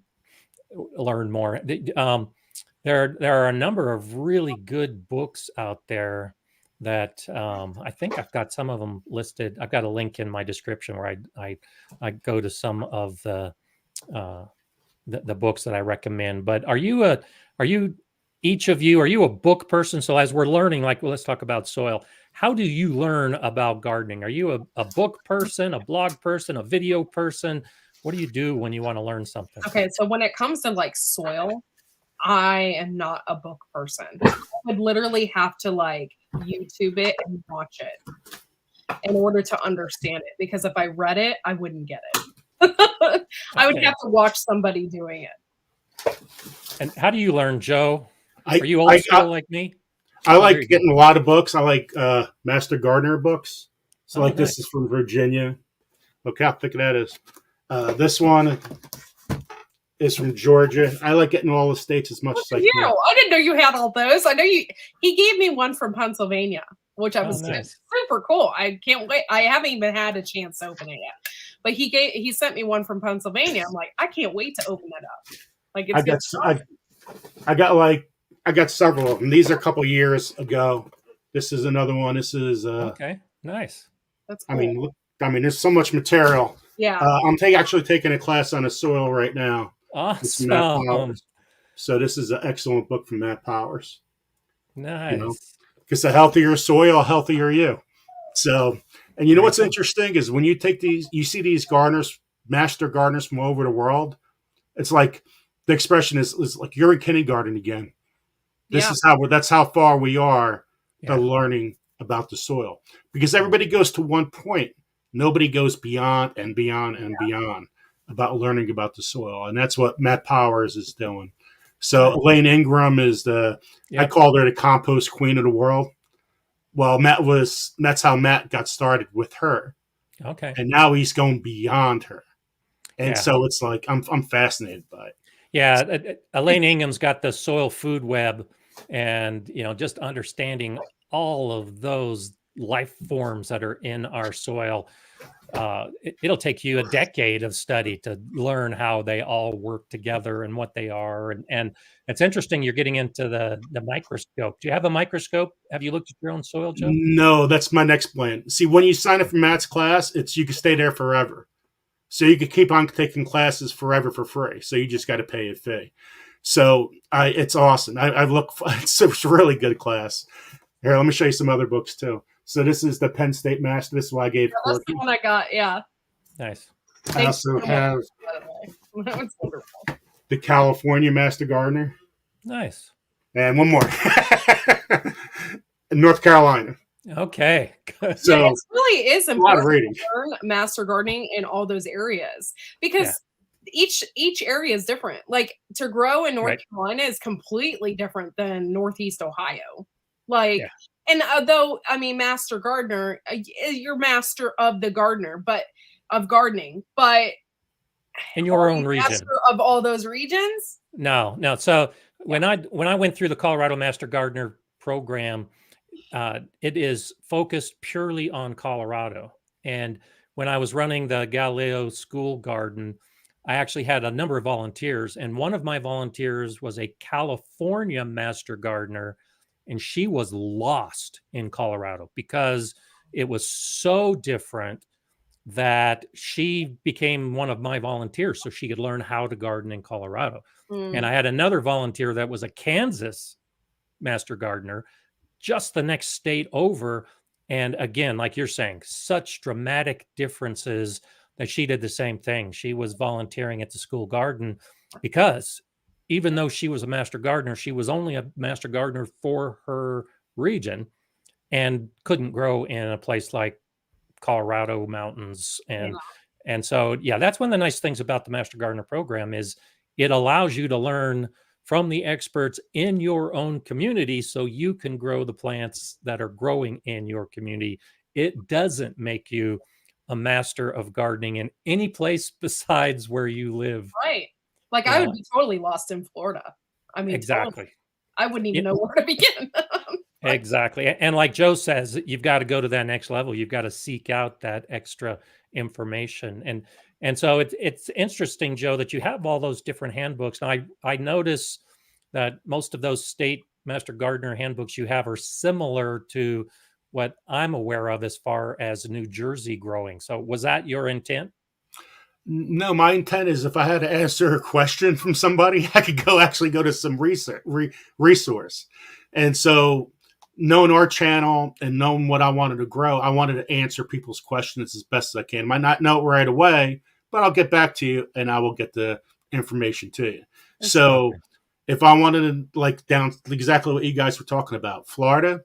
learn more. There are a number of really good books out there that I think I've got some of them listed. I've got a link in my description where I go to some of the books that I recommend. But are you a book person? So as we're learning, let's talk about soil. How do you learn about gardening? Are you a book person, a blog person, a video person? What do you do when you want to learn something? Okay, so when it comes to like soil, I am not a book person. I would literally have to like YouTube it and watch it in order to understand it. Because if I read it, I wouldn't get it. I would have to watch somebody doing it. And how do you learn, Joe? Are you old school like me? I like getting a lot of books. I like Master Gardener books. So nice. This is from Virginia. Look how thick that is. This one is from Georgia. I like getting all the states as much as I can. I didn't know you had all those. I know he gave me one from Pennsylvania, which I was super cool. I can't wait. I haven't even had a chance to open it yet. But he sent me one from Pennsylvania. I'm like, I can't wait to open it up. Like I got several of them. These are a couple years ago. This is another one. This is okay. Nice. That's cool. I mean, there's so much material. Yeah. I'm actually taking a class on the soil right now. Awesome. So this is an excellent book from Matt Powers. Nice. Because a healthier soil, healthier you. So, and Very what's cool. interesting is when you take these, you see these gardeners, master gardeners from all over the world. It's like the expression is like you're in kindergarten again. This is that's how far we are to learning about the soil, because everybody goes to one point. Nobody goes beyond and beyond and beyond about learning about the soil. And that's what Matt Powers is doing. So Elaine Ingram is I called her the compost queen of the world. Well, that's how Matt got started with her. Okay. And now he's going beyond her. And so it's like, I'm fascinated by it. Yeah. Elaine Ingham's got the soil food web, and, just understanding all of those life forms that are in our soil. It'll take you a decade of study to learn how they all work together and what they are. And it's interesting. You're getting into the microscope. Do you have a microscope? Have you looked at your own soil, Joe? No, that's my next plan. See, when you sign up for Matt's class, you can stay there forever. So you can keep on taking classes forever for free. So you just got to pay a fee. So it's awesome. It's a really good class. Here, let me show you some other books too. So this is the Penn State Master. This is what I gave Korky. That's the one I got. Yeah. Nice. I also have That was wonderful. the California Master Gardener. Nice. And one more. North Carolina. Okay. So it really is important to learn master gardening in all those areas, because each area is different. Like, to grow in North Carolina is completely different than Northeast Ohio. And although, master gardener, you're master of the gardener, but of gardening, but in your own region, master of all those regions. No. So when I went through the Colorado Master Gardener program, it is focused purely on Colorado. And when I was running the Galileo School Garden, I actually had a number of volunteers, and one of my volunteers was a California Master Gardener, and she was lost in Colorado because it was so different that she became one of my volunteers so she could learn how to garden in Colorado. And I had another volunteer that was a Kansas Master Gardener, just the next state over. And again, like you're saying, such dramatic differences that she did the same thing. She was volunteering at the school garden because even though she was a master gardener, she was only a master gardener for her region and couldn't grow in a place like Colorado mountains. And so, that's one of the nice things about the Master Gardener program is it allows you to learn from the experts in your own community so you can grow the plants that are growing in your community. It doesn't make you a master of gardening in any place besides where you live. Right. Like, I would be totally lost in Florida. Exactly. Totally. I wouldn't even know where to begin. Exactly. And like Joe says, you've got to go to that next level. You've got to seek out that extra information. And so it's interesting, Joe, that you have all those different handbooks. And I notice that most of those state Master Gardener handbooks you have are similar to what I'm aware of as far as New Jersey growing. So was that your intent? No, my intent is if I had to answer a question from somebody, I could actually go to some resource. And so knowing our channel and knowing what I wanted to grow, I wanted to answer people's questions as best as I can. Might not know it right away, but I'll get back to you and I will get the information to you. So if I wanted to down exactly what you guys were talking about, Florida,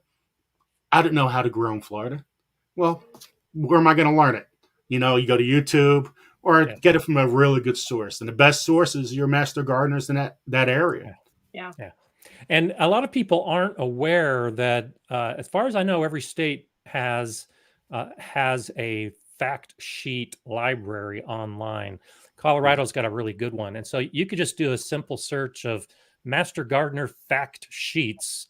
I didn't know how to grow in Florida. Well, where am I going to learn it? You go to YouTube or get it from a really good source. And the best source is your master gardeners in that area. Yeah. And a lot of people aren't aware that, as far as I know, every state has a fact sheet library online. Colorado's got a really good one. And so you could just do a simple search of Master Gardener fact sheets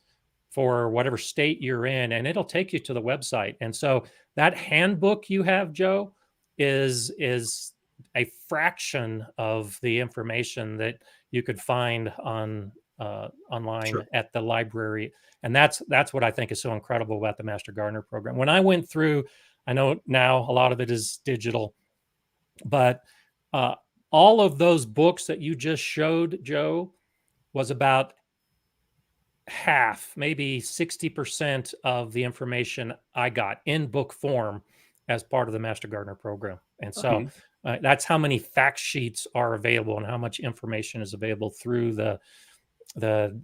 for whatever state you're in, and it'll take you to the website. And so that handbook you have, Joe, is a fraction of the information that you could find on online at the library. And that's what I think is so incredible about the Master Gardener program. When I went through, I know now a lot of it is digital, but all of those books that you just showed, Joe, was about half, maybe 60% of the information I got in book form as part of the Master Gardener program. And so that's how many fact sheets are available and how much information is available through the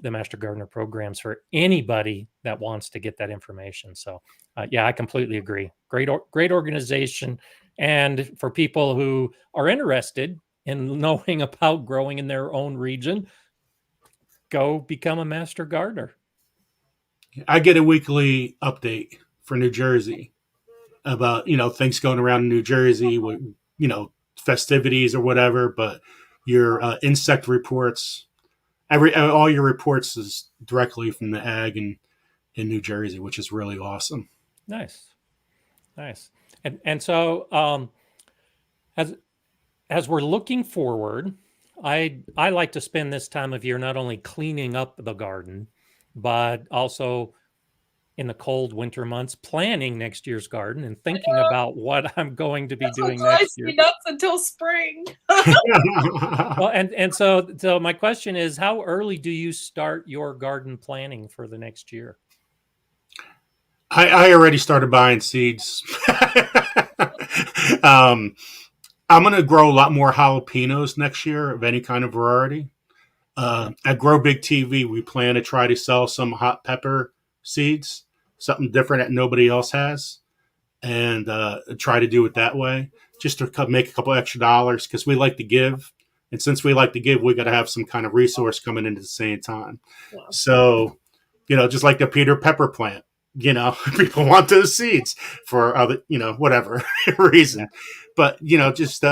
Master Gardener programs for anybody that wants to get that information. So yeah, I completely agree. Great organization. And for people who are interested in knowing about growing in their own region, go become a Master Gardener. I get a weekly update for New Jersey about, things going around in New Jersey with, festivities or whatever, but your insect reports, all your reports is directly from the ag in New Jersey, which is really awesome. Nice. And so as we're looking forward, I like to spend this time of year not only cleaning up the garden, but also in the cold winter months planning next year's garden and thinking about what I'm going to be doing next year. Nuts until spring. Well, and so my question is, how early do you start your garden planning for the next year? I already started buying seeds. I'm going to grow a lot more jalapenos next year of any kind of variety. At Grow Big TV, we plan to try to sell some hot pepper seeds, something different that nobody else has, and try to do it that way, just to make a couple extra dollars, because we like to give. And since we like to give, we got to have some kind of resource coming in at the same time. Yeah. So, just like the Peter Pepper plant, people want those seeds for other, whatever reason. But, just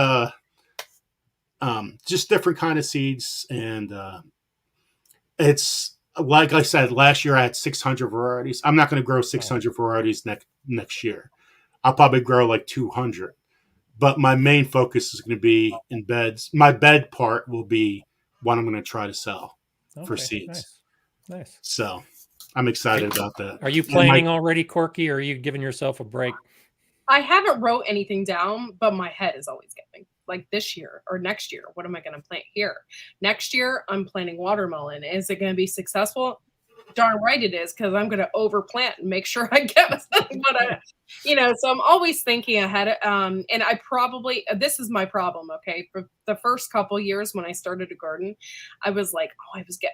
different kind of seeds. And it's like I said, last year I had 600 varieties. I'm not going to grow 600 varieties next year. I'll probably grow like 200. But my main focus is going to be in beds. My bed part will be what I'm going to try to sell for seeds. Nice. So I'm excited about that. Are you planning already, Korky, or are you giving yourself a break? I haven't wrote anything down, but my head is always going. Like this year or next year, what am I going to plant here? Next year, I'm planting watermelon. Is it going to be successful? Darn right it is, because I'm going to overplant and make sure I get what so I'm always thinking ahead. And I probably, this is my problem. Okay. For the first couple years when I started a garden, I was like,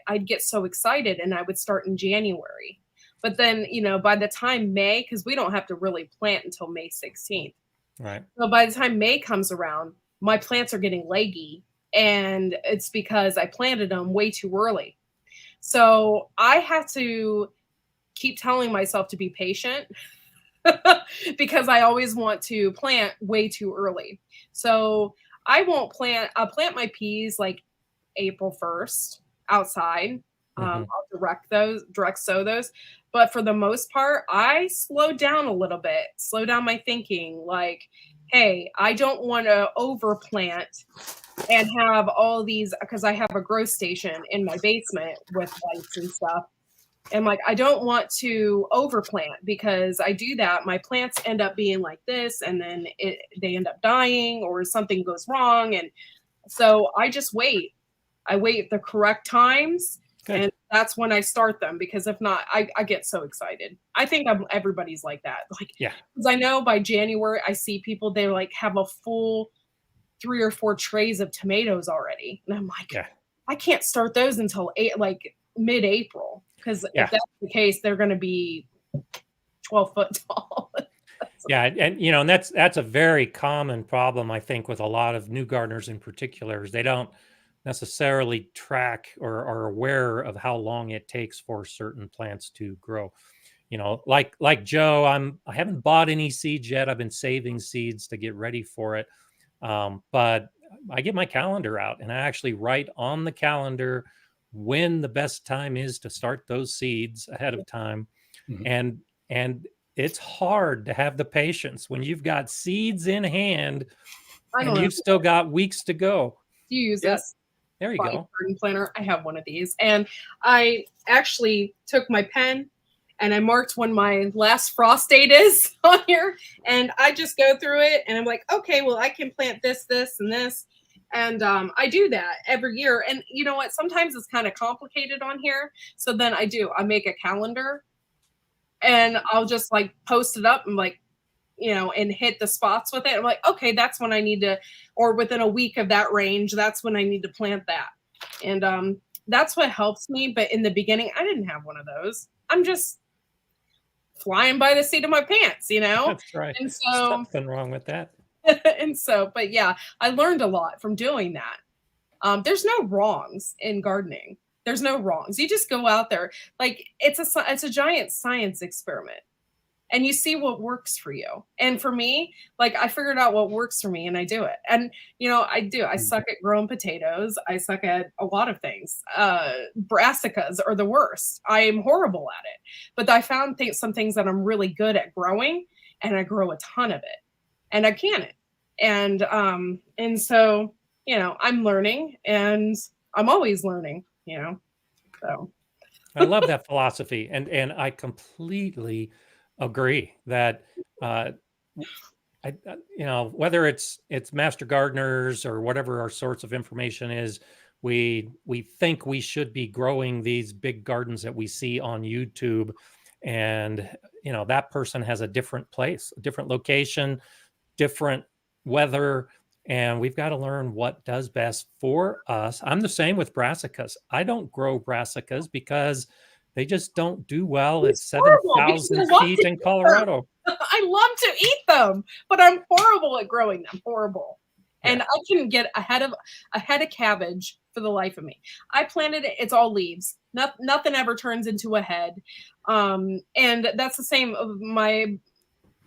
I'd get so excited and I would start in January. But then, by the time May, because we don't have to really plant until May 16th. Right. So by the time May comes around, my plants are getting leggy, and it's because I planted them way too early. So I have to keep telling myself to be patient because I always want to plant way too early. So I'll plant my peas like April 1st outside. I'll direct sow those. But for the most part, I slowed down a little bit, slow down my thinking. Like, hey, I don't want to overplant and have all these, because I have a grow station in my basement with lights and stuff. And like, I don't want to overplant, because I do that, my plants end up being like this, and then they end up dying or something goes wrong. And so I just wait. I wait the correct times. Good. And that's when I start them, because if not, I get so excited. I think everybody's like that. Like, yeah, because I know by January, I see people, they like have a full 3 or 4 trays of tomatoes already. And I'm like, I can't start those until mid-April, because if that's the case, they're going to be 12 foot tall. Yeah. And that's a very common problem, I think, with a lot of new gardeners in particular, is they don't necessarily track or are aware of how long it takes for certain plants to grow. Like Joe, I haven't bought any seeds yet. I've been saving seeds to get ready for it. But I get my calendar out and I actually write on the calendar when the best time is to start those seeds ahead of time. Mm-hmm. And it's hard to have the patience when you've got seeds in hand and you've still got weeks to go. Do you use this? There you go. Garden planner. I have one of these, and I actually took my pen and I marked when my last frost date is on here, and I just go through it and I'm like, okay, well, I can plant this, this, and this. And I do that every year. And you know what? Sometimes it's kind of complicated on here. So then I make a calendar and I'll just like post it up and like, and hit the spots with it. I'm like, okay, that's when I need to, or within a week of that range, that's when I need to plant that. And that's what helps me. But in the beginning, I didn't have one of those. I'm just flying by the seat of my pants, That's right. And so something wrong with that. but yeah, I learned a lot from doing that. There's no wrongs in gardening. There's no wrongs. You just go out there. Like it's a giant science experiment. And you see what works for you. And for me, like I figured out what works for me and I do it. And I suck at growing potatoes. I suck at a lot of things. Brassicas are the worst. I am horrible at it. But I found some things that I'm really good at growing, and I grow a ton of it. And I can it. And so, I'm learning, and I'm always learning, So I love that philosophy, and I completely agree that whether it's master gardeners or whatever our source of information is, we think we should be growing these big gardens that we see on YouTube, and that person has a different place, a different location, different weather, and we've got to learn what does best for us. I'm the same with brassicas. I don't grow brassicas because they just don't do well at 7,000 feet in Colorado. I love to eat them, but I'm horrible at growing them. Horrible. Yeah. And I can get a head of cabbage for the life of me. I planted it. It's all leaves. Nothing ever turns into a head. And that's the same. My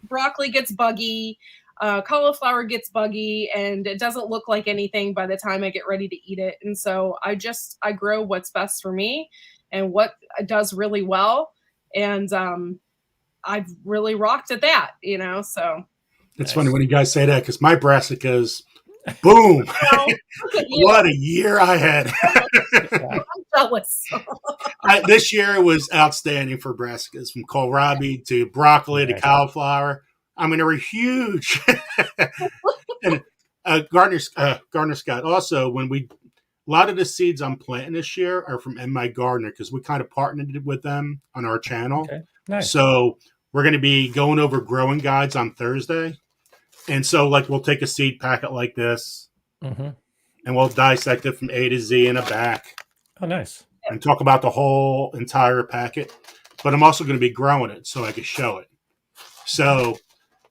broccoli gets buggy. Cauliflower gets buggy, and it doesn't look like anything by the time I get ready to eat it. And so I grow what's best for me and what does really well. And I've really rocked at that, so. It's funny when you guys say that, because my brassicas, boom. What a year I had. I'm jealous. This year was outstanding for brassicas, from kohlrabi to broccoli to cauliflower. I mean, they were huge. And Gardener Scott, also, a lot of the seeds I'm planting this year are from In My Gardener, because we kind of partnered with them on our channel. Okay. Nice. So we're going to be going over growing guides on Thursday. And so we'll take a seed packet like this, and we'll dissect it from A to Z in a back. Oh, nice. And talk about the whole entire packet. But I'm also going to be growing it so I can show it. So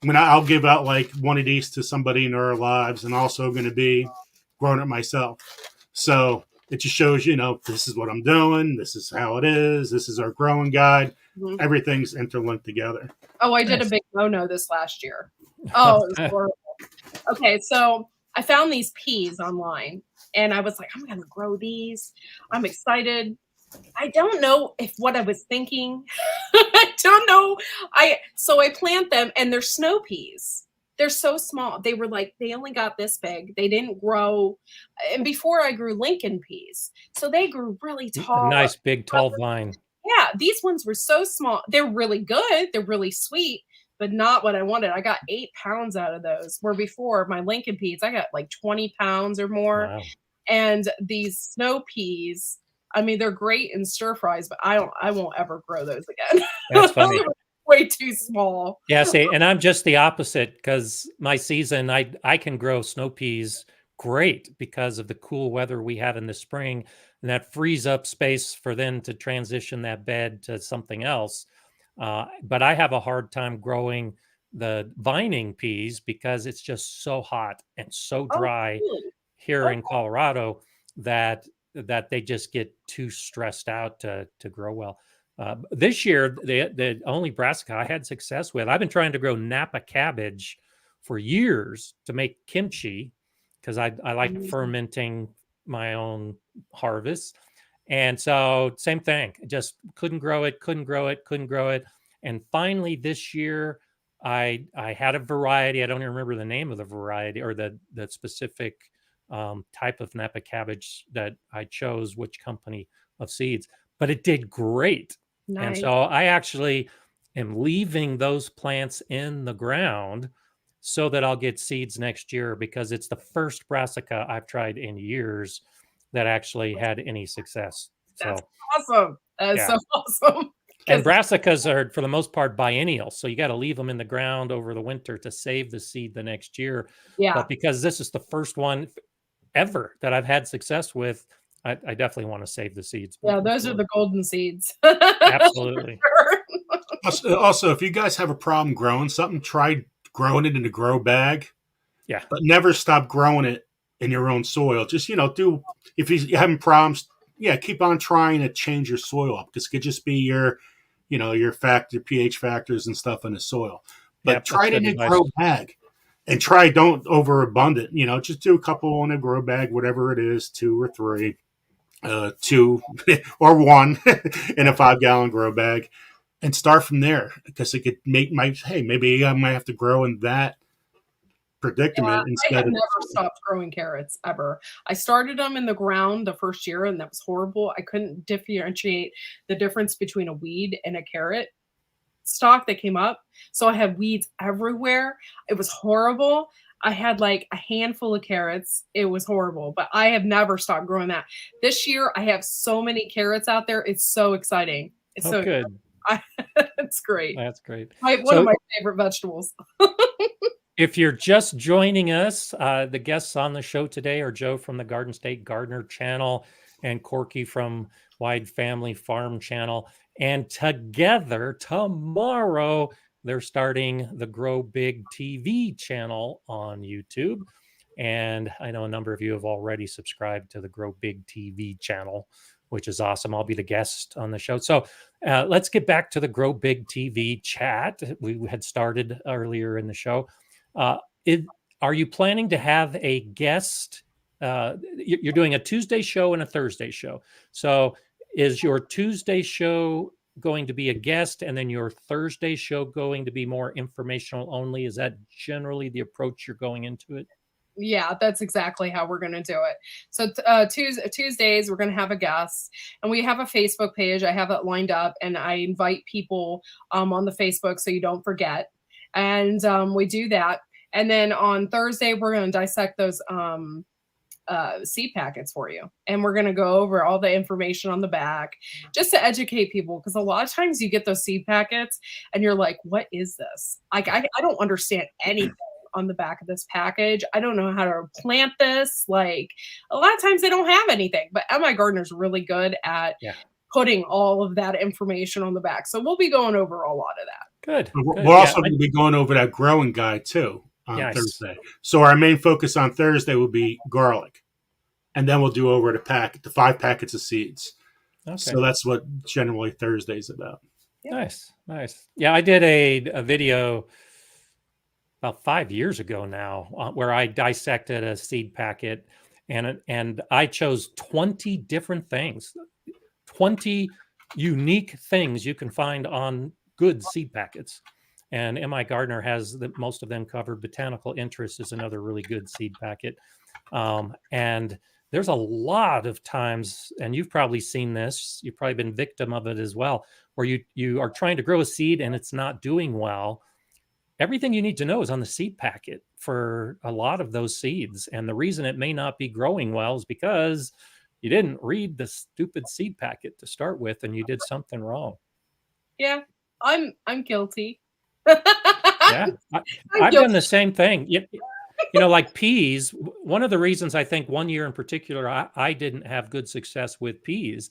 I'll give out one of these to somebody in their lives, and also going to be growing it myself. So it just shows, this is what I'm doing. This is how it is. This is our growing guide. Mm-hmm. Everything's interlinked together. Oh, I did a big no-no this last year. Oh, it was horrible. Okay, so I found these peas online, and I was like, I'm going to grow these. I'm excited. I don't know what I was thinking. I don't know. So I plant them, and they're snow peas. They're so small. They were they only got this big. They didn't grow. And before I grew Lincoln peas. So they grew really tall. A nice big tall vine. Yeah, these ones were so small. They're really good. They're really sweet, but not what I wanted. I got 8 pounds out of those, where before my Lincoln peas, I got 20 pounds or more. Wow. And these snow peas, I mean, they're great in stir fries, but I won't ever grow those again. That's funny. Way too small. Yeah, see, and I'm just the opposite, because my season, I can grow snow peas great because of the cool weather we have in the spring, and that frees up space for them to transition that bed to something else. But I have a hard time growing the vining peas because it's just so hot and so dry here in Colorado that they just get too stressed out to grow well. This year, the only brassica I had success with, I've been trying to grow Napa cabbage for years to make kimchi, because I like fermenting my own harvest. And so same thing, just couldn't grow it. And finally this year, I had a variety. I don't even remember the name of the variety or the specific type of Napa cabbage that I chose, which company of seeds, but it did great. Nice. And so I actually am leaving those plants in the ground so that I'll get seeds next year, because it's the first brassica I've tried in years that actually had any success. That's So awesome. That's yeah. so awesome. And 'Cause- brassicas are, for the most part, biennial. So you got to leave them in the ground over the winter to save the seed the next year. yeah. But because this is the first one ever that I've had success with, I definitely want to save the seeds. Yeah, moving those are forward. the golden seeds. Absolutely. Also, if you guys have a problem growing something, try growing it in a grow bag. Yeah. But never stop growing it in your own soil. Just, do, if you're having problems, keep on trying to change your soil up. This could just be your pH factors and stuff in the soil. But Yep, try it that's in good a advice. grow bag. And don't overabund it. Just do a couple in a grow bag, whatever it is, 2 or 3, 2 or 1 in a 5-gallon grow bag, and start from there, because it could maybe I might have to grow in that predicament I instead have of. never stopped growing carrots ever. I started them in the ground the first year, and that was horrible. I couldn't differentiate the difference between a weed and a carrot stalk that came up. So I had weeds everywhere. It was horrible. I had like a handful of carrots. It was horrible, but I have never stopped growing that. This year, I have so many carrots out there. It's so exciting. It's so good. it's great. That's great. One of my favorite vegetables. If you're just joining us, the guests on the show today are Joe from the Garden State Gardener channel and Korky from Whyde Family Farm channel. And together tomorrow, they're starting the Grow Big TV channel on YouTube. And I know a number of you have already subscribed to the Grow Big TV channel, which is awesome. I'll be the guest on the show. So let's get back to the Grow Big TV chat. We had started earlier in the show. Are you planning to have a guest? You're doing a Tuesday show and a Thursday show. So is your Tuesday show going to be a guest, and then your Thursday show going to be more informational only? Is that generally the approach you're going into it? Yeah, that's exactly how we're going to do it. So Tuesdays, we're going to have a guest, and we have a Facebook page. I have it lined up, and I invite people on the Facebook so you don't forget. And we do that. And then on Thursday, we're going to dissect those seed packets for you. And we're going to go over all the information on the back just to educate people. Because a lot of times you get those seed packets and you're like, what is this? Like, I don't understand anything on the back of this package. I don't know how to plant this. Like, a lot of times they don't have anything. But MI Gardener's really good at putting all of that information on the back. So we'll be going over a lot of that. Good. We're also going to be going over that growing guide too on Thursday. So our main focus on Thursday will be garlic, and then we'll do over the 5 packets of seeds. Okay. So that's what generally Thursday's about. Nice. Yeah, I did a video about 5 years ago now where I dissected a seed packet, and I chose 20 different things, 20 unique things you can find on good seed packets. And MI Gardener has most of them covered. Botanical Interest is another really good seed packet. And there's a lot of times, and you've probably seen this, you've probably been victim of it as well, where you are trying to grow a seed and it's not doing well. Everything you need to know is on the seed packet for a lot of those seeds. And the reason it may not be growing well is because you didn't read the stupid seed packet to start with, and you did something wrong. Yeah, I'm guilty. Yeah, I've done the same thing. You know, like peas, one of the reasons I think one year in particular I didn't have good success with peas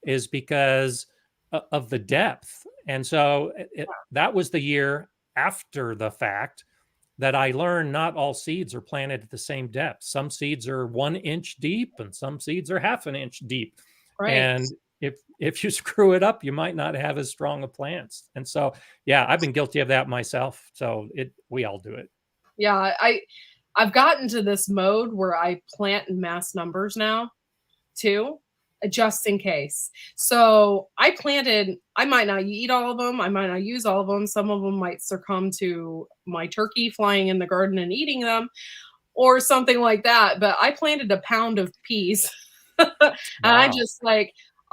is because of the depth. And so that was the year after the fact that I learned not all seeds are planted at the same depth. Some seeds are 1 inch deep and some seeds are 1/2 inch deep. Right. And if you screw it up, you might not have as strong a plants. And so, yeah, I've been guilty of that myself. So we all do it. Yeah, I've gotten to this mode where I plant in mass numbers now too, just in case. So I might not eat all of them. I might not use all of them. Some of them might succumb to my turkey flying in the garden and eating them or something like that. But I planted a pound of peas and I just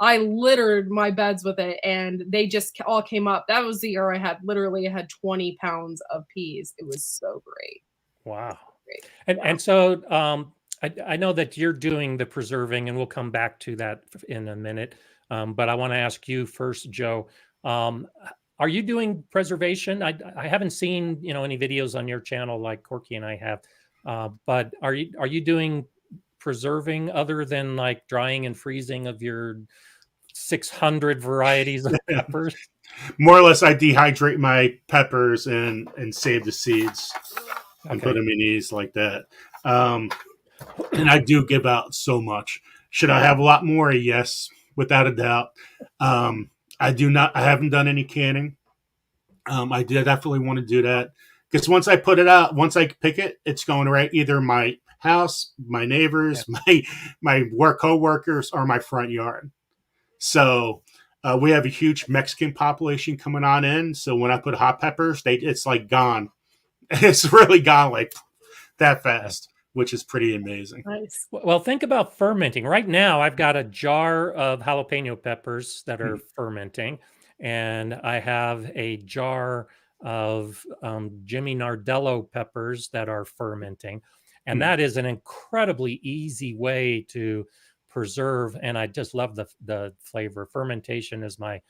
I littered my beds with it, and they just all came up. That was the year I had 20 pounds of peas. It was so great. Wow. Great. And Yeah. and so I know that you're doing the preserving, and we'll come back to that in a minute. But I want to ask you first, Joe. Are you doing preservation? I haven't seen any videos on your channel like Korky and I have. But are you doing preserving other than like drying and freezing of your 600 varieties of peppers? More or less, I dehydrate my peppers and save the seeds and put Okay. them in these like that. And I do give out so much. Should I have a lot more? Yes, without a doubt. I do not. I haven't done any canning. I did definitely want to do that because once I put it out, once I pick it, it's going right either my house, my neighbors, my work coworkers, or my front yard. So we have a huge Mexican population coming on in. So when I put hot peppers, it's like gone. It's really gone like that fast, which is pretty amazing. Nice. Well, think about fermenting. Right now, I've got a jar of jalapeno peppers that are fermenting, and I have a jar of Jimmy Nardello peppers that are fermenting. And that is an incredibly easy way to preserve. And I just love the flavor. Fermentation is my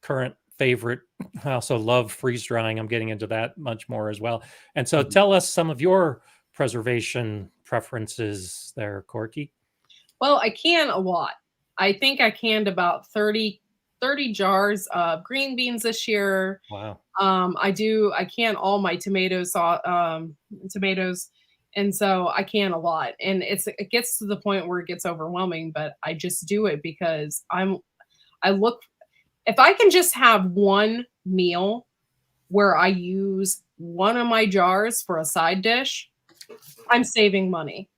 current favorite. I also love freeze drying. I'm getting into that much more as well. And so tell us some of your preservation preferences there, Korky. Well, I can a lot. I think I canned about 30 jars of green beans this year. Wow. I can all my tomatoes, and so I can a lot. And it gets to the point where it gets overwhelming, but I just do it because if I can just have one meal where I use one of my jars for a side dish, I'm saving money.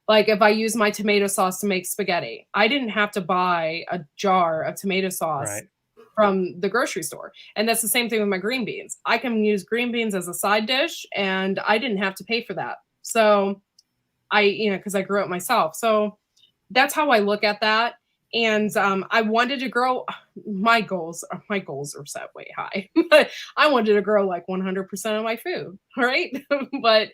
Like if I use my tomato sauce to make spaghetti, I didn't have to buy a jar of tomato sauce from the grocery store. And that's the same thing with my green beans. I can use green beans as a side dish, and I didn't have to pay for that. So because I grew it myself. So that's how I look at that. And I wanted to grow. My goals are set way high. But I wanted to grow like 100% of my food, right? But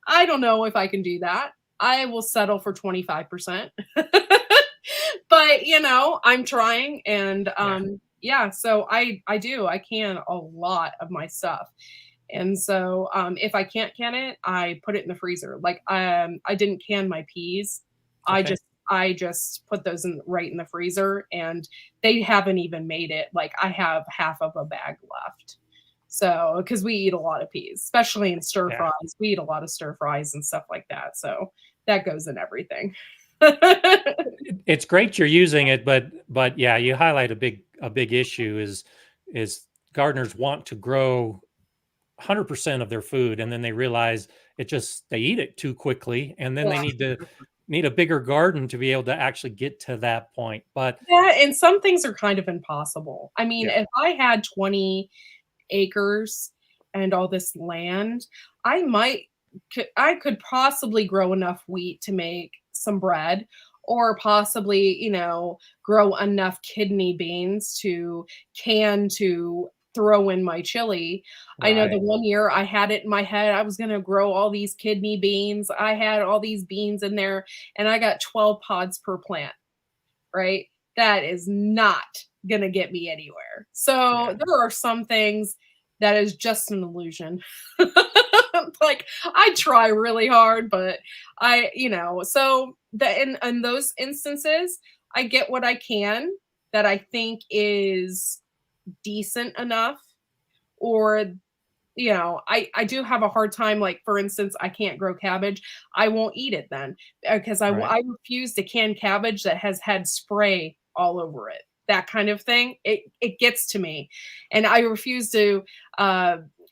I don't know if I can do that. I will settle for 25%. But I'm trying, and so I can a lot of my stuff. And so if I can't can it, I put it in the freezer. Like I didn't can my peas. Okay. I just put those right in the freezer, and they haven't even made it. Like I have half of a bag left. So, because we eat a lot of peas, especially in stir fries, we eat a lot of stir fries and stuff like that. So that goes in everything. It's great you're using it, but yeah, you highlight a big issue is gardeners want to grow 100% of their food, and then they realize they eat it too quickly, and then they need a bigger garden to be able to actually get to that point. But and some things are kind of impossible. I mean, if I had 20 acres and all this land, I could possibly grow enough wheat to make some bread, or possibly, grow enough kidney beans to throw in my chili. I know the one year I had it in my head, I was going to grow all these kidney beans. I had all these beans in there, and I got 12 pods per plant, right? That is not going to get me anywhere. So there are some things that is just an illusion. Like I try really hard, but so in those instances, I get what I can that I think is decent enough. Or I do have a hard time, like for instance, I can't grow cabbage. I won't eat it then, because I refuse to can cabbage that has had spray all over it. That kind of thing, it gets to me. And I refuse to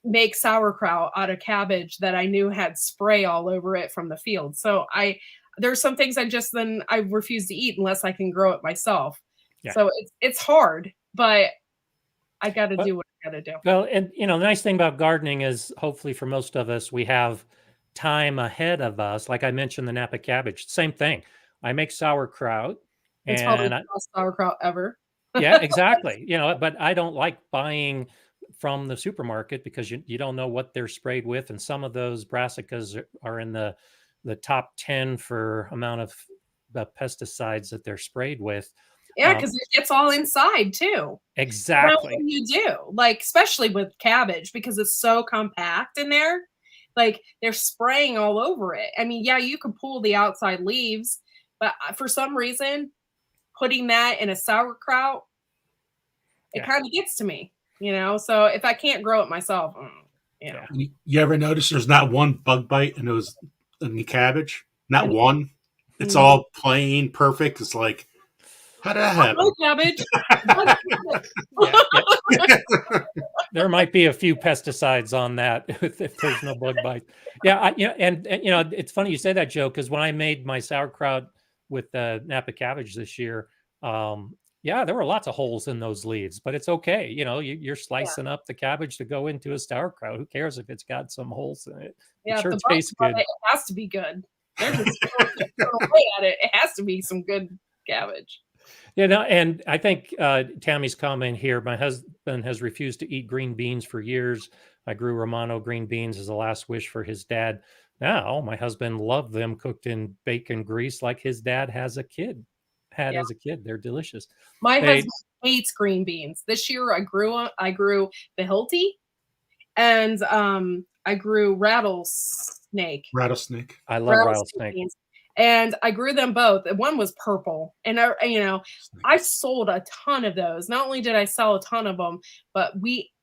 make sauerkraut out of cabbage that I knew had spray all over it from the field. So there's some things I refuse to eat unless I can grow it myself. So it's hard, but I got to do what I got to do. Well, and the nice thing about gardening is, hopefully for most of us, we have time ahead of us. Like I mentioned, the Napa cabbage, same thing. I make sauerkraut, It's probably And the best sauerkraut ever. yeah, exactly. But I don't like buying from the supermarket because you don't know what they're sprayed with. And some of those brassicas are in the top 10 for amount of the pesticides that they're sprayed with. Yeah, because it gets all inside too. Well, Exactly. you do, like, especially with cabbage because it's so compact in there. Like, they're spraying all over it. I mean, yeah, you can pull the outside leaves, but for some reason, putting that in a sauerkraut, it Yeah. kind of gets to me, So if I can't grow it myself, Yeah. You ever notice there's not one bug bite in the cabbage? Not And- one. It's Mm. all plain, perfect. It's like, how did that happen? Hello, cabbage. Yeah. There might be a few pesticides on that if there's no bug bites. Yeah, and it's funny you say that, Joe, because when I made my sauerkraut with Napa cabbage this year, yeah, there were lots of holes in those leaves, but it's okay. You're slicing up the cabbage to go into a sauerkraut. Who cares if it's got some holes in it? Yeah, It sure if the bugs tastes on good. it has to be good. They're just throwing away at it. It has to be some good cabbage. Yeah, no, and I think Tammy's comment here, my husband has refused to eat green beans for years. I grew Romano green beans as a last wish for his dad. Now, my husband loved them cooked in bacon grease like his dad had Yeah. as a kid. They're delicious. My They, husband hates green beans. This year I grew the Hilti and I grew rattlesnake. Rattlesnake. I love rattlesnake. Beans. And I grew them both. One was purple. And I sold a ton of those. Not only did I sell a ton of them, but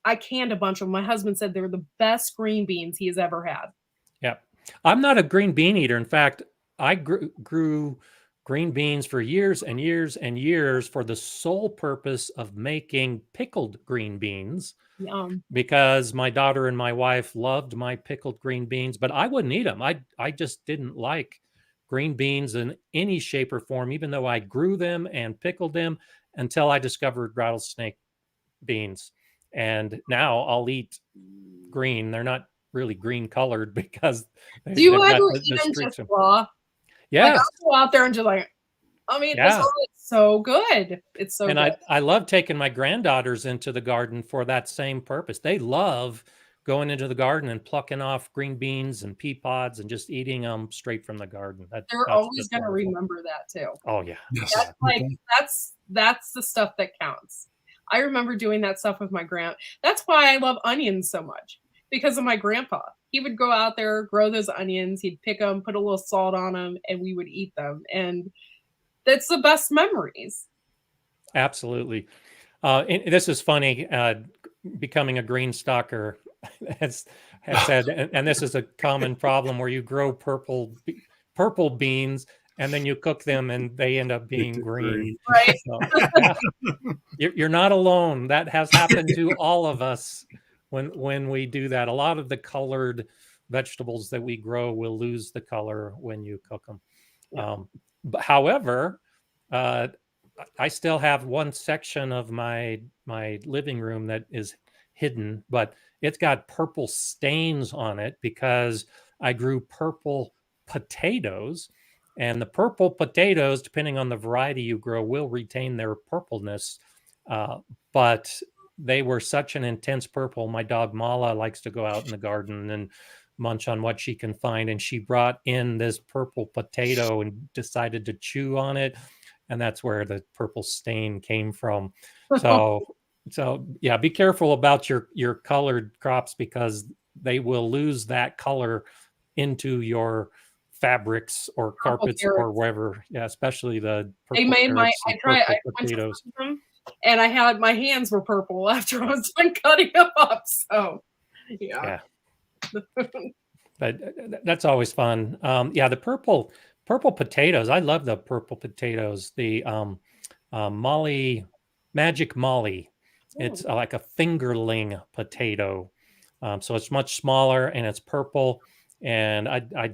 I canned a bunch of them. My husband said they were the best green beans he has ever had. Yeah. I'm not a green bean eater. In fact, I grew green beans for years and years and years for the sole purpose of making pickled green beans. Yum. Because my daughter and my wife loved my pickled green beans, but I wouldn't eat them. I just didn't like green beans in any shape or form, even though I grew them and pickled them until I discovered rattlesnake beans. And now I'll eat green. They're not really green colored because Do you they've got ever the eat them streaks just of. raw? Like Yes. I'll go out there and just like, this Yeah. is so good. It's so And good. I love taking my granddaughters into the garden for that same purpose. They love going into the garden and plucking off green beans and pea pods and just eating them straight from the garden. They're always going to remember that too. Oh yeah. Yes. That's like that's the stuff that counts. I remember doing that stuff with my That's why I love onions so much, because of my grandpa. He would go out there, grow those onions, he'd pick them, put a little salt on them, and we would eat them. And that's the best memories. Absolutely. This is funny. Becoming a green stalker has said, and this is a common problem where you grow purple beans and then you cook them and they end up being green. Right. So, yeah. You're not alone. That has happened to all of us when we do that. A lot of the colored vegetables that we grow will lose the color when you cook them. Yeah. But however, I still have one section of my living room that is hidden, but it's got purple stains on it because I grew purple potatoes, and the purple potatoes, depending on the variety you grow, will retain their purpleness. But they were such an intense purple. My dog Mala likes to go out in the garden and munch on what she can find, and she brought in this purple potato and decided to chew on it. And that's where the purple stain came from. So yeah, be careful about your colored crops because they will lose that color into your fabrics or carpets or wherever. Yeah, especially the purple carrots and purple potatoes. And my hands were purple after I was done cutting them up. So yeah. But that's always fun. Yeah, the purple potatoes. I love the purple potatoes. The Magic Molly. It's like a fingerling potato. So it's much smaller and it's purple. And I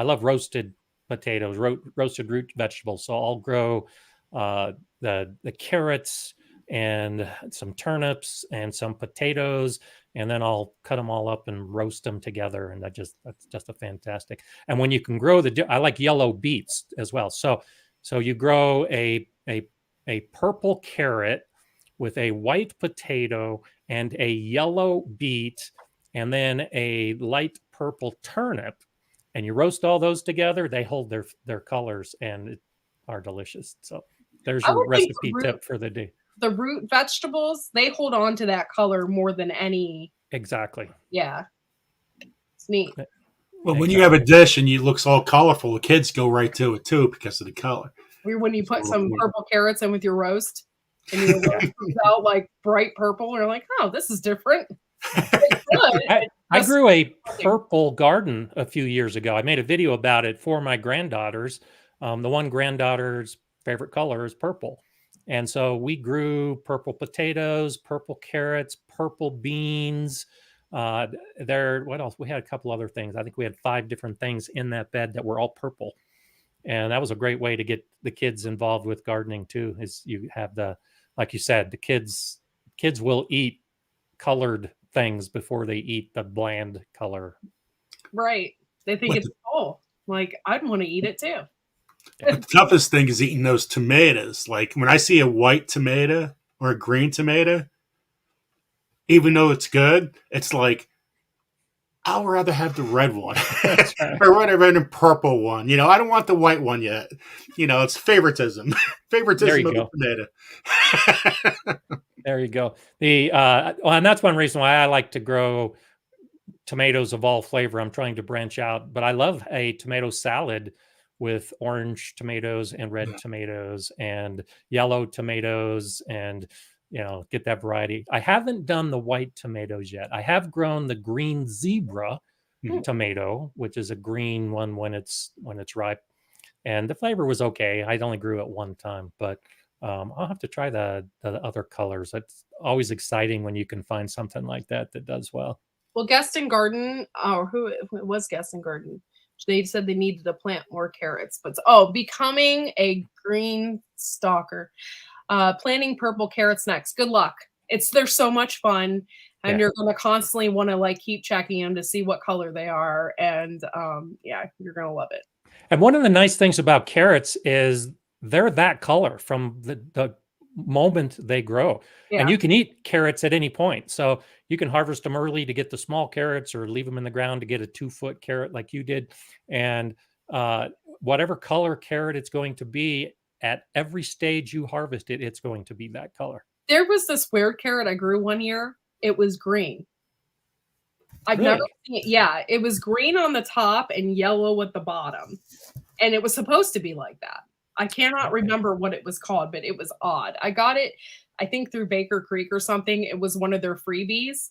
love roasted potatoes, roasted root vegetables. So I'll grow the carrots and some turnips and some potatoes, and then I'll cut them all up and roast them together. And that's just a fantastic. And when you can grow I like yellow beets as well. So you grow a a purple carrot with a white potato and a yellow beet and then a light purple turnip, and you roast all those together, they hold their colors and are delicious. So there's I your would think recipe tip for the day. the root vegetables, they hold on to that color more than any. Exactly. Yeah, it's neat. Well, when you have a dish and it looks all colorful, the kids go right to it too because of the color. When you put So, some purple carrots in with your roast, and your roast comes out like bright purple, and you're like, oh, this is different. It's good. I grew a purple garden a few years ago. I made a video about it for my granddaughters. The one granddaughter's favorite color is purple. And so we grew purple potatoes, purple carrots, purple beans. What else? We had a couple other things. I think we had 5 different things in that bed that were all purple. And that was a great way to get the kids involved with gardening too, is you have like you said, the kids will eat colored things before they eat the bland color. Right. They think it's cool. Like, I'd want to eat it too. Yeah. The toughest thing is eating those tomatoes. Like when I see a white tomato or a green tomato, even though it's good, it's like, I'll rather have the red one or whatever, the purple one. I don't want the white one yet. It's favoritism. Favoritism of the tomato. There you go. And that's one reason why I like to grow tomatoes of all flavor. I'm trying to branch out, but I love a tomato salad with orange tomatoes and red tomatoes and yellow tomatoes, and get that variety. I haven't done the white tomatoes yet. I have grown the green zebra tomato, which is a green one when it's ripe, and the flavor was okay. I only grew it one time, but I'll have to try the other colors. It's always exciting when you can find something like that does well. Well, Guest and Garden, or who it was Guest and Garden, they said they needed to plant more carrots. But becoming a green stalker, planting purple carrots next. Good luck. They're so much fun, and you're going to constantly want to keep checking them to see what color they are, and you're going to love it. And one of the nice things about carrots is they're that color from the moment they grow. And you can eat carrots at any point. So you can harvest them early to get the small carrots, or leave them in the ground to get a 2-foot carrot like you did. And whatever color carrot it's going to be, at every stage you harvest it, it's going to be that color. There was this weird carrot I grew one year. It was green. I've never seen it. Yeah, it was green on the top and yellow at the bottom. And it was supposed to be like that. I cannot remember what it was called, but it was odd. I got it, I think, through Baker Creek or something. It was one of their freebies.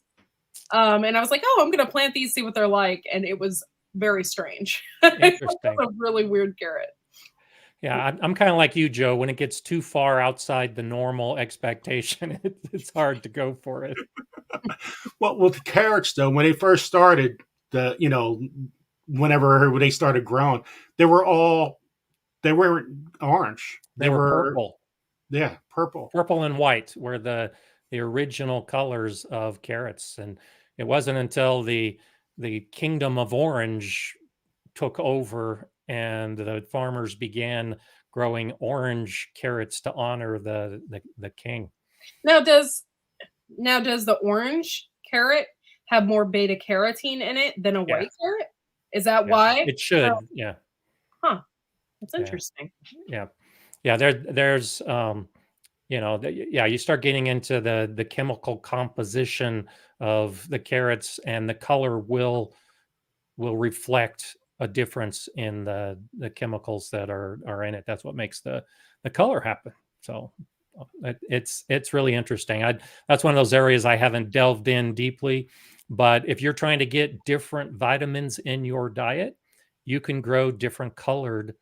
And I was like, oh, I'm going to plant these, see what they're like. And it was very strange. It was a really weird carrot. Yeah, I'm kind of like you, Joe. When it gets too far outside the normal expectation, it's hard to go for it. Well, with the carrots, though, when they first started, whenever they started growing, they weren't orange. They were purple. Yeah, purple. Purple and white were the original colors of carrots. And it wasn't until the kingdom of orange took over and the farmers began growing orange carrots to honor the king. Now does the orange carrot have more beta carotene in it than a white carrot? Is that why? It should. Yeah. Huh. That's interesting. Yeah. There's you start getting into the chemical composition of the carrots, and the color will reflect a difference in the chemicals that are in it. That's what makes the color happen. So it's really interesting. That's one of those areas I haven't delved in deeply, but if you're trying to get different vitamins in your diet, you can grow different colored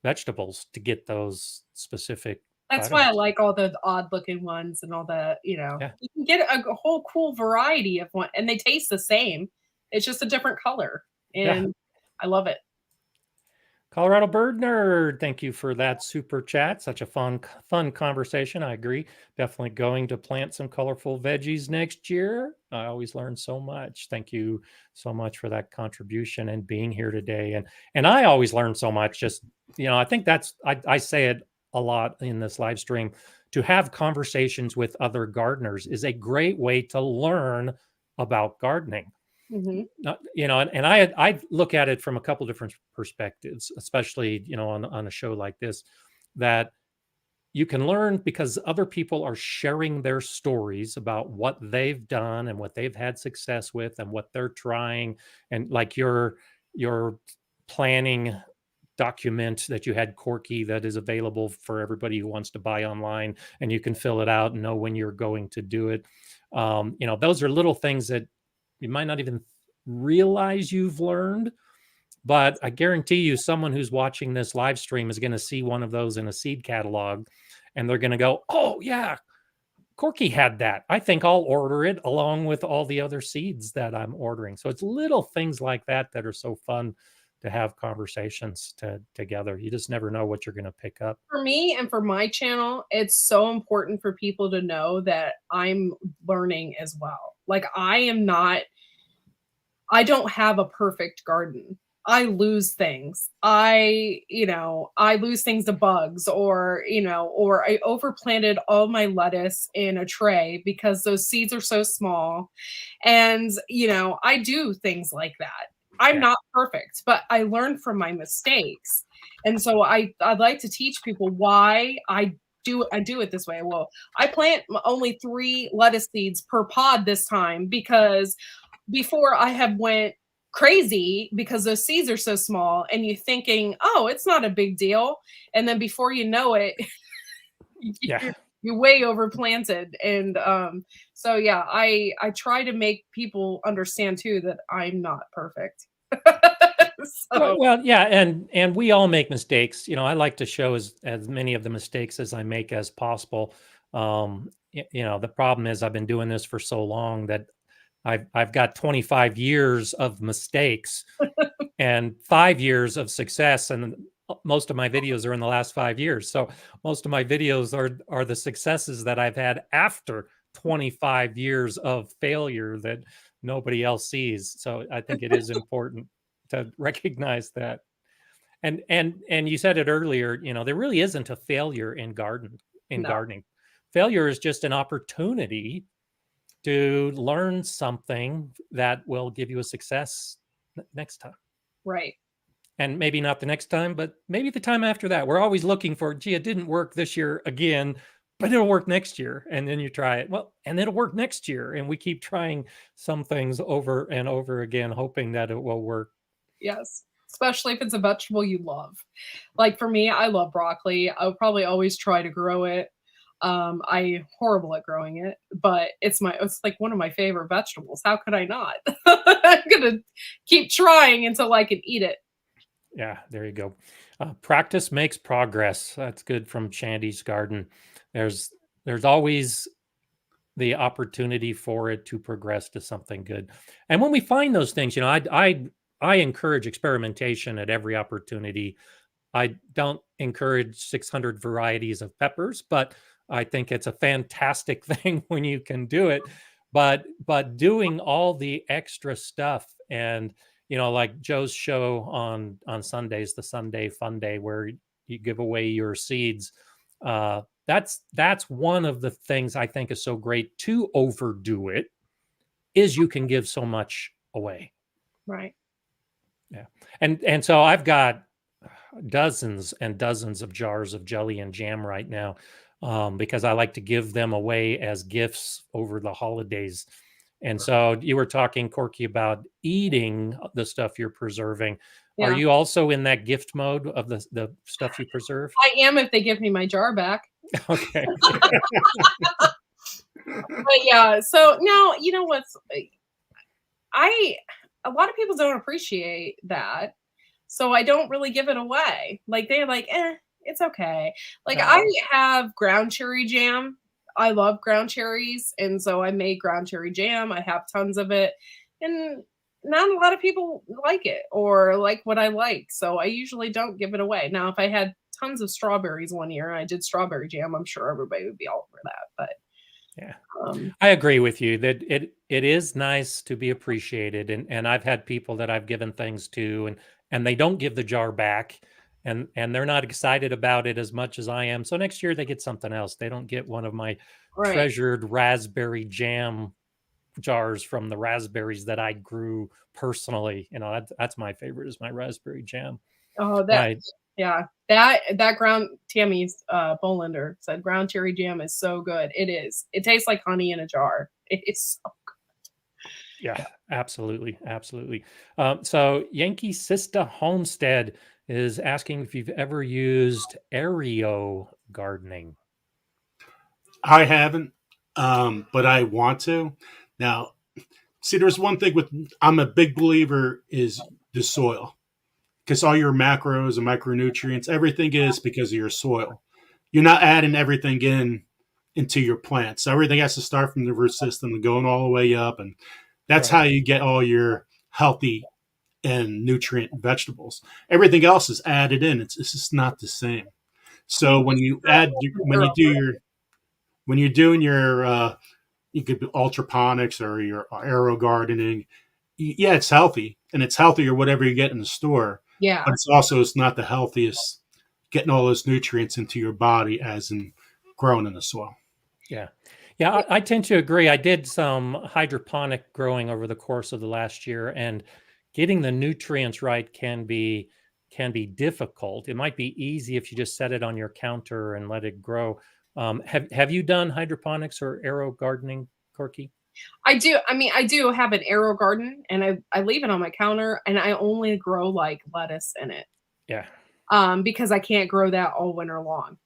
vegetables to get those specific. That's why I like all the odd looking ones and all the, you can get a whole cool variety of one, and they taste the same. It's just a different color. And I love it. Colorado Bird Nerd, thank you for that super chat. Such a fun conversation. I agree. Definitely going to plant some colorful veggies next year. I always learn so much. Thank you so much for that contribution and being here today. And I always learn so much. Just, I think I say it a lot in this live stream, to have conversations with other gardeners is a great way to learn about gardening. You know, and I look at it from a couple different perspectives, especially, you know, on a show like this, that you can learn because other people are sharing their stories about what they've done and what they've had success with and what they're trying. And like your planning document that you had, Korky, that is available for everybody who wants to buy online, and you can fill it out and know when you're going to do it. You know, those are little things that you might not even realize you've learned, but I guarantee you someone who's watching this live stream is going to see one of those in a seed catalog, and they're going to go, oh yeah, Korky had that. I think I'll order it along with all the other seeds that I'm ordering. So it's little things like that that are so fun to have conversations together. You just never know what you're going to pick up. For me and for my channel, it's so important for people to know that I'm learning as well. Like I don't have a perfect garden. I lose things. I lose things to bugs, or I overplanted all my lettuce in a tray because those seeds are so small. And, I do things like that. I'm not perfect, but I learn from my mistakes. And so I'd like to teach people why I do it this way. Well, I plant only 3 lettuce seeds per pod this time, because before I have went crazy because those seeds are so small, and you're thinking, oh, it's not a big deal. And then before you know it, you're way overplanted. And so yeah, I try to make people understand too that I'm not perfect. Well, yeah, and we all make mistakes. You know, I like to show as many of the mistakes as I make as possible. You know, the problem is I've been doing this for so long that I've got 25 years of mistakes and 5 years of success, and most of my videos are in the last 5 years. So most of my videos are the successes that I've had after 25 years of failure that nobody else sees. So I think it is important to recognize that. And you said it earlier, you know, there really isn't a failure in gardening. Failure is just an opportunity to learn something that will give you a success next time. Right. And maybe not the next time, but maybe the time after that. We're always looking for, gee, it didn't work this year again, but it'll work next year. And then you try it. Well, and it'll work next year. And we keep trying some things over and over again, hoping that it will work. Yes. Especially if it's a vegetable you love. Like for me, I love broccoli. I'll probably always try to grow it. I'm horrible at growing it, but it's like one of my favorite vegetables. How could I not? I'm gonna keep trying until I can eat it. Yeah, there you go. Practice makes progress. That's good from Shandy's garden. There's always the opportunity for it to progress to something good. And when we find those things, you know, I encourage experimentation at every opportunity. I don't encourage 600 varieties of peppers, but I think it's a fantastic thing when you can do it. But doing all the extra stuff, and you know, like Joe's show on Sundays, the Sunday Fun Day, where you give away your seeds. That's one of the things I think is so great to overdo it, is you can give so much away. Right. Yeah. And so I've got dozens and dozens of jars of jelly and jam right now, because I like to give them away as gifts over the holidays. And so you were talking, Korky, about eating the stuff you're preserving. Yeah. Are you also in that gift mode of the stuff you preserve? I am, if they give me my jar back. Okay. But yeah, so now, you know what's, a lot of people don't appreciate that. So I don't really give it away. Like they're like, it's okay. Like I have ground cherry jam. I love ground cherries. And so I made ground cherry jam. I have tons of it. And not a lot of people like it or like what I like. So I usually don't give it away. Now, if I had tons of strawberries one year and I did strawberry jam, I'm sure everybody would be all over that. But yeah, I agree with you that it is nice to be appreciated. And I've had people that I've given things to, and they don't give the jar back. and they're not excited about it as much as I am. So next year they get something else. They don't get one of my Right. treasured raspberry jam jars from the raspberries that I grew personally. That's my favorite, is my raspberry jam. Oh, My yeah. That ground Tammy's Bolander said ground cherry jam is so good. It is. It tastes like honey in a jar. It is so Yeah, absolutely, absolutely. So Yankee Sista Homestead is asking if you've ever used aereo gardening. I haven't, but I want to. Now, see, there's one thing with I'm a big believer is the soil, because all your macros and micronutrients, everything is because of your soil. You're not adding everything into your plants. So everything has to start from the root system and going all the way up, and that's Right. how you get all your healthy and nutrient vegetables. Everything else is added in. It's just not the same. So when you when you're doing your you could do ultraponics or your aero gardening, yeah, it's healthy and it's healthier whatever you get in the store, yeah. but it's not the healthiest getting all those nutrients into your body as in growing in the soil. Yeah. Yeah, I tend to agree. I did some hydroponic growing over the course of the last year, and getting the nutrients right can be difficult. It might be easy if you just set it on your counter and let it grow. Have you done hydroponics or aero gardening, Corky? I do. I mean, I do have an aero garden and I leave it on my counter and I only grow like lettuce in it. Yeah. Because I can't grow that all winter long.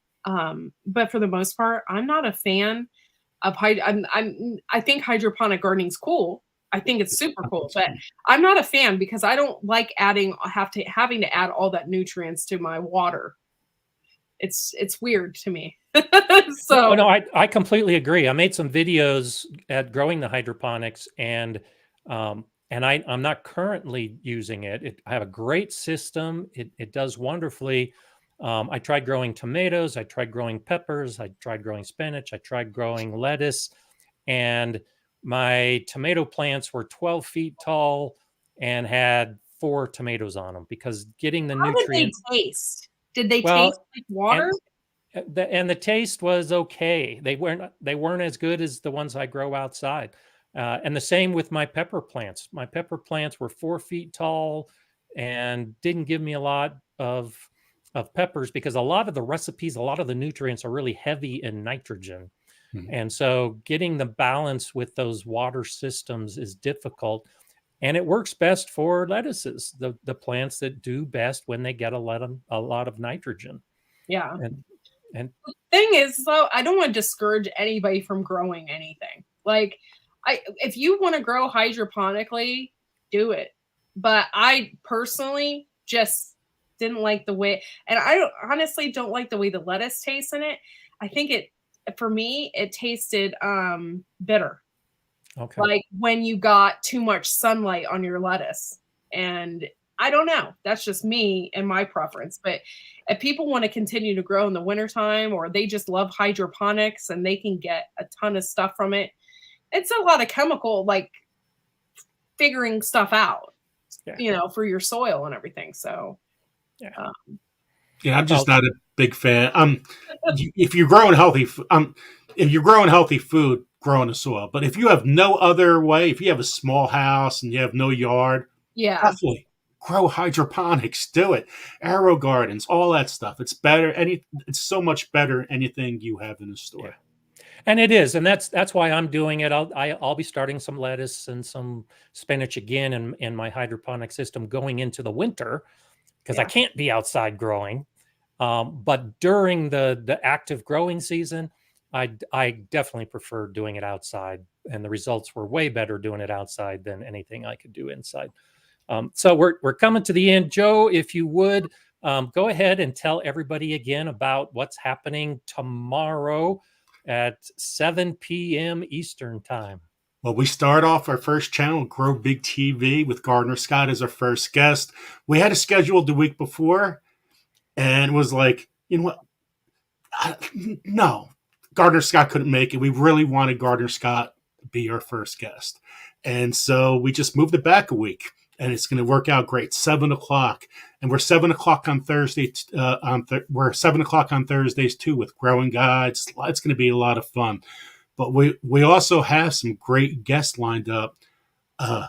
But for the most part, I'm not a fan of I think hydroponic gardening's cool. I think it's super cool, but I'm not a fan because I don't like having to add all that nutrients to my water. It's weird to me. Oh, So no, I completely agree. I made some videos at growing the hydroponics, and I'm not currently using it. I have a great system. It does wonderfully. I tried growing tomatoes. I tried growing peppers. I tried growing spinach. I tried growing lettuce, and my tomato plants were 12 feet tall and had 4 tomatoes on them, because getting the how did they nutrients taste? Did they taste well. like water? And the taste was okay. They weren't as good as the ones I grow outside. And the same with my pepper plants. My pepper plants were 4 feet tall and didn't give me a lot of peppers, because a lot of the recipes, a lot of the nutrients are really heavy in nitrogen. Mhm. And so getting the balance with those water systems is difficult. And it works best for lettuces, the plants that do best when they get a lot of nitrogen. Yeah. And and Thing is, though, I don't want to discourage anybody from growing anything. Like, if you want to grow hydroponically, do it. But I personally just didn't like the way, and honestly don't like the way the lettuce tastes in it. I think for me, it tasted bitter, okay. like when you got too much sunlight on your lettuce. And I don't know. That's just me and my preference. But if people want to continue to grow in the wintertime, or they just love hydroponics and they can get a ton of stuff from it, it's a lot of chemical, like figuring stuff out, Yeah. for your soil and everything. So, Yeah. Yeah, I'm just Well, not a big fan. If you're growing healthy, if you're growing healthy food, grow in the soil. But if you have no other way, if you have a small house and you have no yard, yeah. definitely grow hydroponics. Do it. Aero gardens, all that stuff. It's better. It's so much better than anything you have in the yeah. store. And it is, and that's why I'm doing it. I'll be starting some lettuce and some spinach again in my hydroponic system going into the winter, because I Yeah. can't be outside growing. But during the active growing season, I definitely prefer doing it outside, and the results were way better doing it outside than anything I could do inside. So we're coming to the end, Joe. If you would go ahead and tell everybody again about what's happening tomorrow at 7 p.m. Eastern time. Well, we start off our first channel, Grow Big TV, with Gardner Scott as our first guest. We had it scheduled the week before, and it was like, you know what? No, Gardner Scott couldn't make it. We really wanted Gardner Scott to be our first guest. And so we just moved it back a week. and it's going to work out great. 7 o'clock, and we're 7 o'clock on Thursday. We're 7 o'clock on Thursdays too with growing guides. It's going to be a lot of fun. But we also have some great guests lined up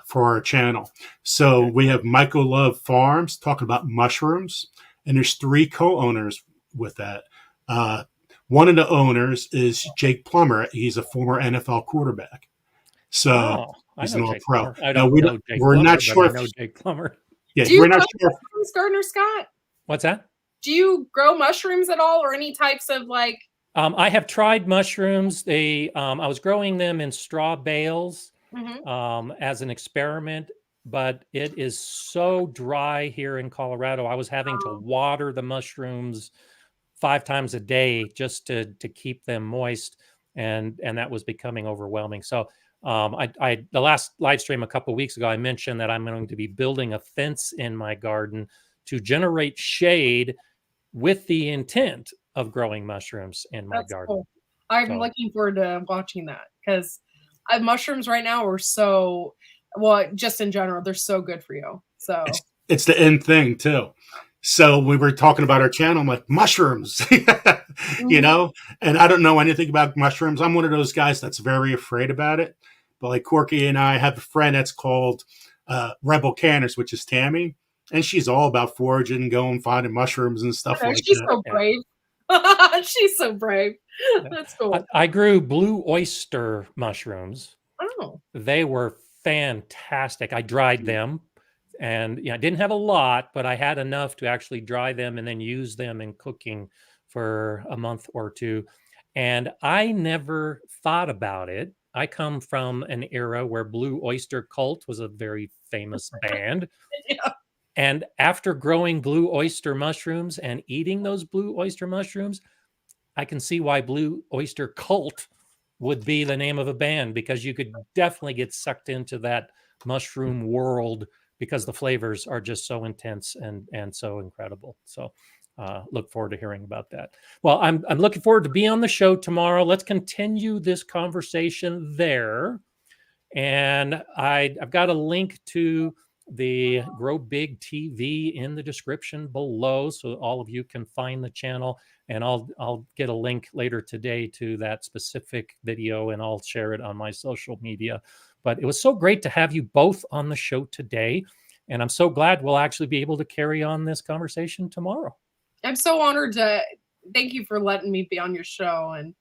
for our channel. So we have Michael Love Farms talking about mushrooms, and there's 3 co-owners with that. One of the owners is Jake Plummer. He's a former NFL quarterback. So he's an all-pro. I don't know Jake we're Plummer, not sure. I know Jake Plummer. Yeah, Do you we're not grow sure. mushrooms, Gardner Scott? What's that? Do you grow mushrooms at all, or any types of like? I have tried mushrooms. I was growing them in straw bales as an experiment, but it is so dry here in Colorado. I was having to water the mushrooms 5 times a day just to keep them moist, and that was becoming overwhelming. So the last live stream a couple of weeks ago, I mentioned that I'm going to be building a fence in my garden to generate shade with the intent of growing mushrooms in my garden. Cool. I'm looking forward to watching that, because mushrooms right now are just in general, they're so good for you. So it's the end thing too. So we were talking about our channel. I'm like, mushrooms, you know, and I don't know anything about mushrooms. I'm one of those guys that's very afraid about it. But like Korky and I have a friend that's called Rebel Canners, which is Tammy. And she's all about foraging, going, finding mushrooms and stuff like she's that. So brave. She's so brave. That's cool. I grew blue oyster mushrooms. Oh. They were fantastic. I dried them, and I didn't have a lot, but I had enough to actually dry them and then use them in cooking for a month or 2. And I never thought about it. I come from an era where Blue Oyster Cult was a very famous band. Yeah. And after growing blue oyster mushrooms and eating those blue oyster mushrooms, I can see why Blue Oyster Cult would be the name of a band, because you could definitely get sucked into that mushroom world because the flavors are just so intense and so incredible. So look forward to hearing about that. Well, I'm looking forward to being on the show tomorrow. Let's continue this conversation there. And I've got a link to the Grow Big TV in the description below, so all of you can find the channel, and I'll get a link later today to that specific video, and I'll share it on my social media. But it was so great to have you both on the show today, and I'm so glad we'll actually be able to carry on this conversation tomorrow. I'm so honored to thank you for letting me be on your show, and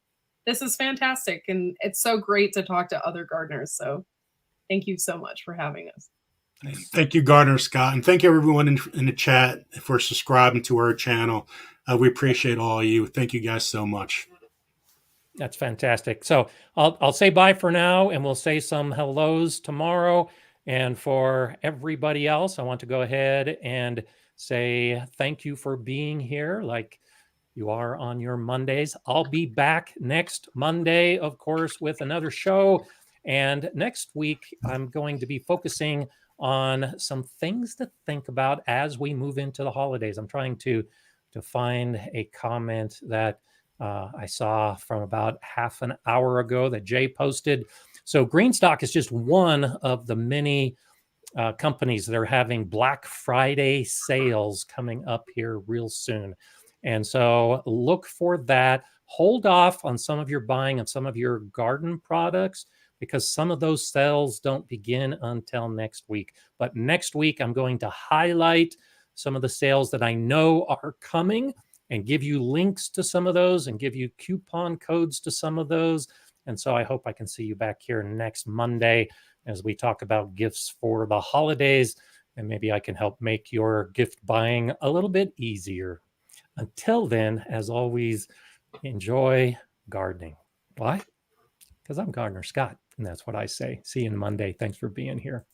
this is fantastic, and it's so great to talk to other gardeners. So thank you so much for having us. Thank you, Gardner Scott, and thank you everyone in the chat for subscribing to our channel. We appreciate all of you. Thank you guys so much. That's fantastic. So I'll say bye for now, and we'll say some hellos tomorrow. And for everybody else, I want to go ahead and say thank you for being here, like you are on your Mondays. I'll be back next Monday, of course, with another show. And next week, I'm going to be focusing on some things to think about as we move into the holidays. I'm trying to find a comment that I saw from about half an hour ago that Jay posted. So Greenstock is just one of the many companies that are having Black Friday sales coming up here real soon. And so look for that. Hold off on some of your buying of some of your garden products, because some of those sales don't begin until next week. But next week, I'm going to highlight some of the sales that I know are coming and give you links to some of those and give you coupon codes to some of those. And so I hope I can see you back here next Monday as we talk about gifts for the holidays, and maybe I can help make your gift buying a little bit easier. Until then, as always, enjoy gardening. Why? Because I'm Gardner Scott, and that's what I say. See you on Monday. Thanks for being here.